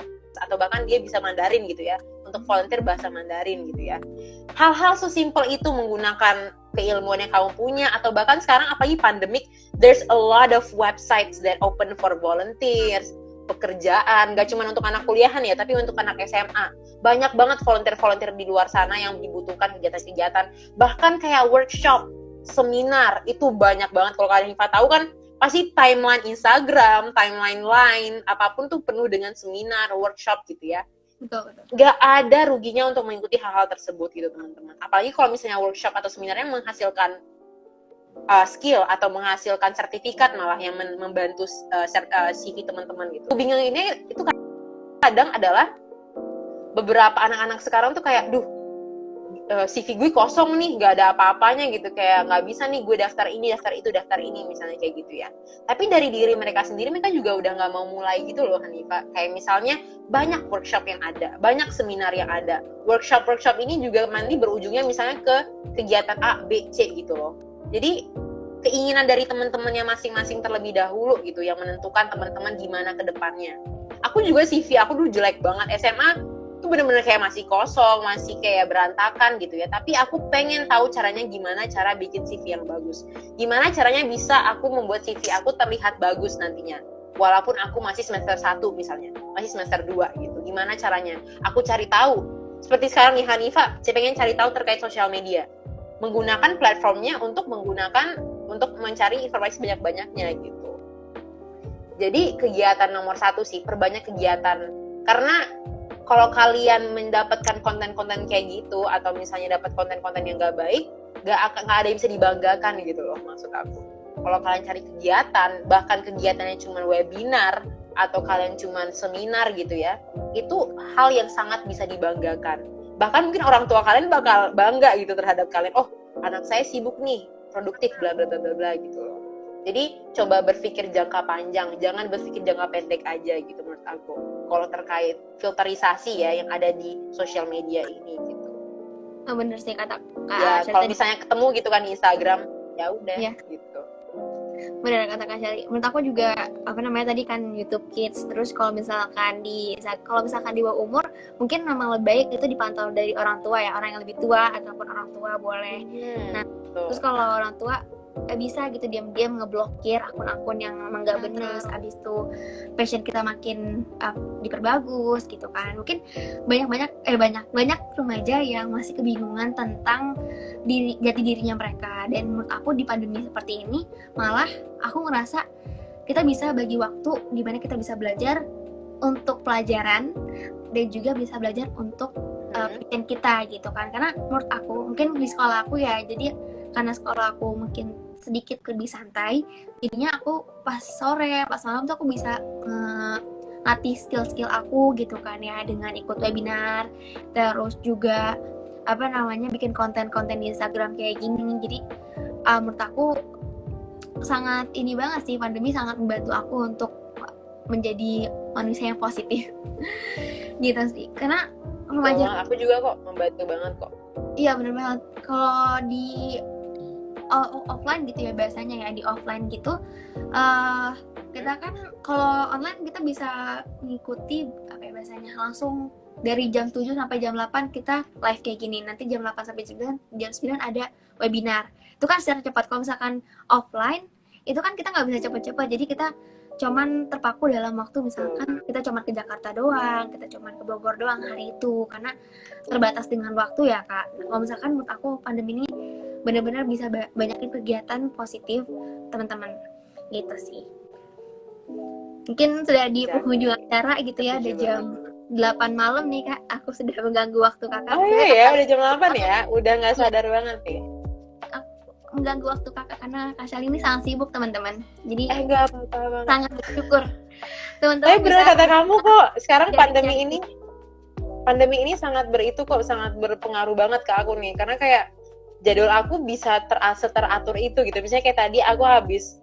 atau bahkan dia bisa Mandarin gitu ya, untuk volunteer bahasa Mandarin gitu ya. Hal-hal sesimpel itu menggunakan keilmuan yang kamu punya, atau bahkan sekarang apalagi pandemic, there's a lot of websites that open for volunteers, pekerjaan, gak cuma untuk anak kuliahan ya, tapi untuk anak SMA. Banyak banget volunteer-volunteer di luar sana yang dibutuhkan kegiatan-kegiatan, bahkan kayak workshop, seminar, itu banyak banget. Kalau kalian tahu kan, pasti timeline Instagram, timeline Line, apapun tuh penuh dengan seminar, workshop gitu ya. Betul. Gak ada ruginya untuk mengikuti hal-hal tersebut gitu teman-teman. Apalagi kalau misalnya workshop atau seminarnya menghasilkan skill atau menghasilkan sertifikat malah yang membantu CV teman-teman gitu. Bingung ini itu kadang adalah beberapa anak-anak sekarang tuh kayak, CV gue kosong nih, gak ada apa-apanya gitu, kayak gak bisa nih gue daftar ini, daftar itu, daftar ini, misalnya kayak gitu ya. Tapi dari diri mereka sendiri, mereka juga udah gak mau mulai gitu loh Hanifah. Kayak misalnya banyak workshop yang ada, banyak seminar yang ada. Workshop ini juga nanti berujungnya misalnya ke kegiatan A, B, C gitu loh. Jadi keinginan dari teman-temannya masing-masing terlebih dahulu gitu yang menentukan teman-teman gimana ke depannya. Aku juga CV aku dulu jelek banget, SMA tuh bener-bener kayak masih kosong, masih kayak berantakan gitu ya. Tapi aku pengen tahu caranya gimana cara bikin CV yang bagus. Gimana caranya bisa aku membuat CV aku terlihat bagus nantinya. Walaupun aku masih semester 1 misalnya, masih semester 2 gitu. Gimana caranya? Aku cari tahu. Seperti sekarang nih Hanifah, saya pengen cari tahu terkait sosial media. Menggunakan platformnya untuk mencari informasi banyak-banyaknya gitu. Jadi kegiatan nomor 1 sih, perbanyak kegiatan. Karena kalau kalian mendapatkan konten-konten kayak gitu, atau misalnya dapat konten-konten yang gak baik, gak ada yang bisa dibanggakan gitu loh maksud aku. Kalau kalian cari kegiatan, bahkan kegiatannya cuma webinar, atau kalian cuma seminar gitu ya, itu hal yang sangat bisa dibanggakan. Bahkan mungkin orang tua kalian bakal bangga gitu terhadap kalian. Oh, anak saya sibuk nih, produktif, bla bla bla bla bla gitu loh. Jadi coba berpikir jangka panjang, jangan berpikir jangka pendek aja gitu menurut aku. Kalau terkait filterisasi ya yang ada di sosial media ini gitu. Oh, bener sih kata Kak. Ya kalau misalnya ketemu gitu kan di Instagram, ya udah gitu. Benar kata Kak Syari. Menurut aku juga tadi kan YouTube Kids. Terus kalau misalkan di bawah umur, mungkin memang lebih baik itu dipantau dari orang tua ya, orang yang lebih tua ataupun orang tua boleh. Nah, terus kalau orang tua bisa gitu diam-diam ngeblokir akun-akun yang memang gak bener. Abis itu passion kita makin diperbagus gitu kan. Mungkin banyak remaja yang masih kebingungan tentang jati dirinya mereka. Dan menurut aku di pandemi seperti ini malah aku ngerasa kita bisa bagi waktu dimana kita bisa belajar untuk pelajaran dan juga bisa belajar untuk passion kita gitu kan. Karena menurut aku mungkin di sekolah aku ya, jadi karena sekolah aku mungkin sedikit lebih santai, jadinya aku pas sore, pas malam tuh aku bisa latih skill-skill aku gitu kan ya, dengan ikut webinar, terus juga bikin konten-konten di Instagram kayak gini. Jadi menurut aku sangat ini banget sih, pandemi sangat membantu aku untuk menjadi manusia yang positif gitu sih. Karena remaja aku juga kok membantu banget kok. Iya benar banget. Kalau di offline gitu ya biasanya ya, di offline gitu kita kan kalau online kita bisa mengikuti biasanya langsung dari jam 7 sampai jam 8 kita live kayak gini. Nanti jam 8 sampai jam 9 ada webinar. Itu kan secara cepat. Kalau misalkan offline itu kan kita nggak bisa cepet-cepet. Jadi kita cuman terpaku dalam waktu, misalkan kita cuman ke Jakarta doang, kita cuman ke Bogor doang hari itu, karena terbatas dengan waktu ya Kak. Nah, kalau misalkan menurut aku pandemi ini benar-benar bisa banyakin kegiatan positif teman-teman gitu sih. Mungkin sudah di penghujung acara gitu ya, udah jam 8 malam nih Kak, aku sudah mengganggu waktu Kakak. Oh iya ya, udah jam 8 ya, udah nggak sadar banget nih. Mengganggu waktu Kakak karena Kak Syali ini sangat sibuk teman-teman. Jadi nggak apa-apa banget. Sangat bersyukur teman-teman. Tapi benar kata kamu kok, sekarang pandemi ini sangat sangat berpengaruh banget ke aku nih, karena kayak jadwal aku bisa teratur itu gitu. Misalnya kayak tadi aku habis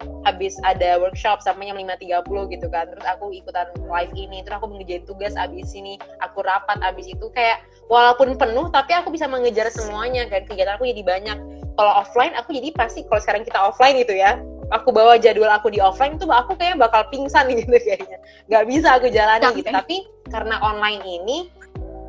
ada workshop sampai jam 5.30 gitu kan, terus aku ikutan live ini, terus aku mengerjain tugas abis ini, aku rapat abis itu, kayak walaupun penuh tapi aku bisa mengejar semuanya kan, kegiatan aku jadi banyak. Kalau offline aku jadi pasti, kalau sekarang kita offline gitu ya, aku bawa jadwal aku di offline tuh aku kayak bakal pingsan gitu kayaknya. Nggak bisa aku jalani gitu. Tapi karena online ini,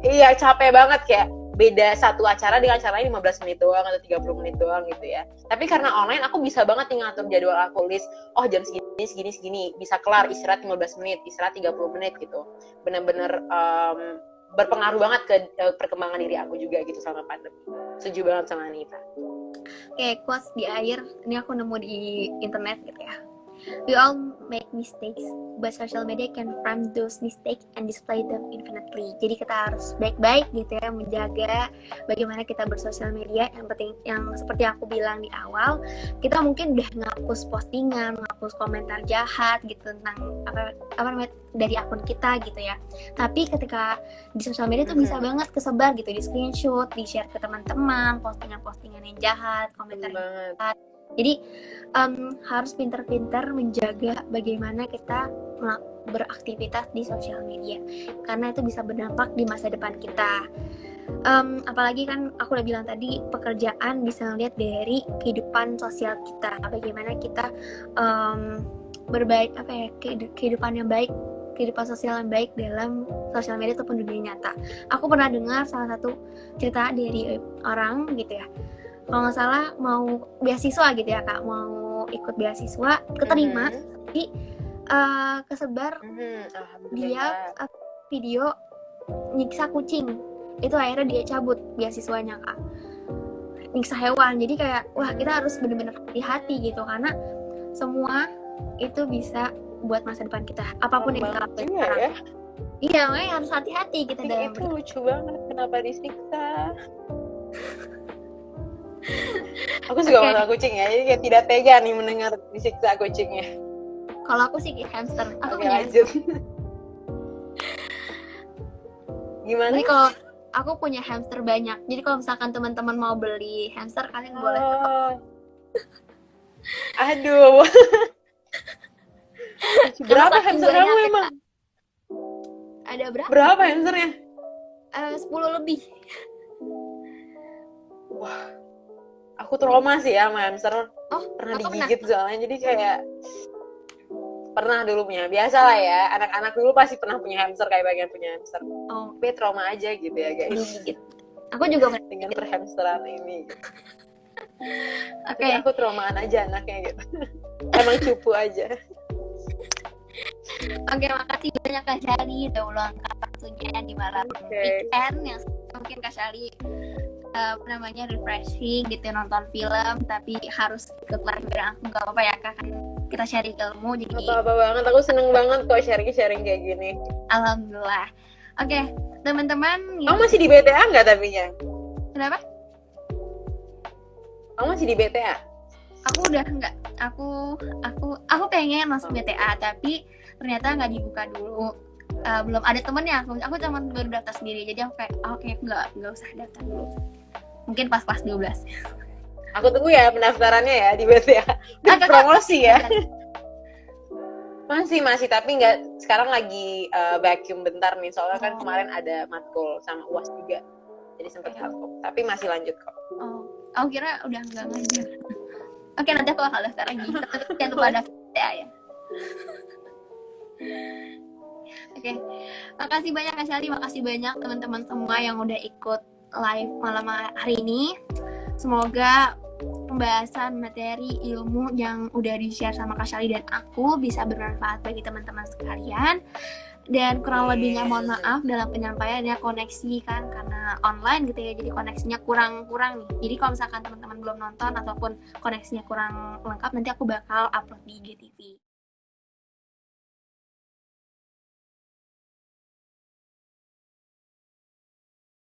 iya capek banget kayak beda satu acara dengan acara lain 15 menit doang atau 30 menit doang gitu ya. Tapi karena online aku bisa banget nih ngatur jadwal aku, list, oh jam segini, bisa kelar, istirahat 15 menit, istirahat 30 menit gitu. Bener-bener berpengaruh banget ke perkembangan diri aku juga gitu sama pandemi. Setuju banget sama Anita. Oke, quotes di akhir, ini aku nemu di internet gitu ya. We all make mistakes, but social media can frame those mistakes and display them infinitely. Jadi kita harus baik-baik gitu ya, menjaga bagaimana kita bersosial media. Yang penting, yang seperti aku bilang di awal, kita mungkin udah ngapus postingan, ngapus komentar jahat gitu tentang apa dari akun kita gitu ya. Tapi ketika di sosial media tuh bisa banget kesebar gitu, di screenshot, di share ke teman-teman, postingan-postingan yang jahat, komentar yang jahat. Jadi harus pintar-pintar menjaga bagaimana kita beraktivitas di sosial media, karena itu bisa berdampak di masa depan kita. Apalagi kan aku udah bilang tadi, pekerjaan bisa lihat dari kehidupan sosial kita, bagaimana kita berbaik kehidupan yang baik, kehidupan sosial yang baik dalam sosial media ataupun dunia nyata. Aku pernah dengar salah satu cerita dari orang gitu ya, kalau nggak salah mau beasiswa gitu ya Kak, mau ikut beasiswa, keterima, tapi kesebar dia video nyiksa kucing, itu akhirnya dia cabut beasiswanya Kak, nyiksa hewan. Jadi kayak wah, kita harus benar-benar hati-hati gitu, karena semua itu bisa buat masa depan kita, apapun yang kita lakukan sekarang. Ya? Iya, makanya harus hati-hati kita dalam itu lucu banget, kenapa disiksa. Aku suka masalah kucing ya, jadi kayak tidak tega nih mendengar disiksa kucingnya. Kalau aku sih hamster, aku punya lanjut. Gimana? Jadi kalau aku punya hamster banyak, jadi kalau misalkan teman-teman mau beli hamster, kalian boleh. Aduh. Berapa hamster kamu emang? Ada berapa? Berapa hamsternya? 10 lebih. Wah, aku trauma sih ya sama hamster. Pernah digigit soalnya, jadi kayak pernah dulu punya. Biasa lah ya, anak-anak dulu pasti pernah punya hamster, kayak bagian punya hamster. Tapi trauma aja gitu ya guys. Digigit. Aku juga pernah dengan perhamsteran ini. Oke. Aku traumaan aja anaknya gitu. Emang cupu aja. Oke, makasih banyak Kak Shali udah meluangkan waktunya di malam weekend yang mungkin Kak Shali refreshing gitu, nonton film tapi harus ikut live bareng aku. Gak apa-apa ya Kak, kan kita sharing ilmu, jadi apa-apa banget, aku seneng banget kok sharing kayak gini. Alhamdulillah. Oke, teman-teman, kamu masih di BTA nggak tapinya? Kenapa? Kamu masih di BTA? Aku udah enggak. Aku pengen masuk BTA, tapi ternyata nggak dibuka dulu. Belum ada temennya, aku cuma baru daftar sendiri, jadi aku kayak oke, nggak usah daftar dulu, mungkin pas kelas 12. Aku tunggu ya pendaftarannya ya di BTA. Promosi ya. Masih tapi nggak, sekarang lagi vacuum bentar nih, soalnya kan kemarin ada matkul sama UAS juga, jadi sempat vacuum, tapi masih lanjut kok. Aku kira udah nggak ngajar. Oke, nanti aku bakal daftar lagi, tapi jangan lupa daftar BTA ya. Oke, makasih banyak Kak Shali, makasih banyak teman-teman semua yang udah ikut live malam hari ini. Semoga pembahasan materi ilmu yang udah di-share sama Kak Shali dan aku bisa bermanfaat bagi teman-teman sekalian. Dan kurang lebihnya mohon maaf dalam penyampaiannya, koneksi kan karena online gitu ya, jadi koneksinya kurang nih. Jadi kalau misalkan teman-teman belum nonton ataupun koneksinya kurang lengkap, nanti aku bakal upload di IGTV.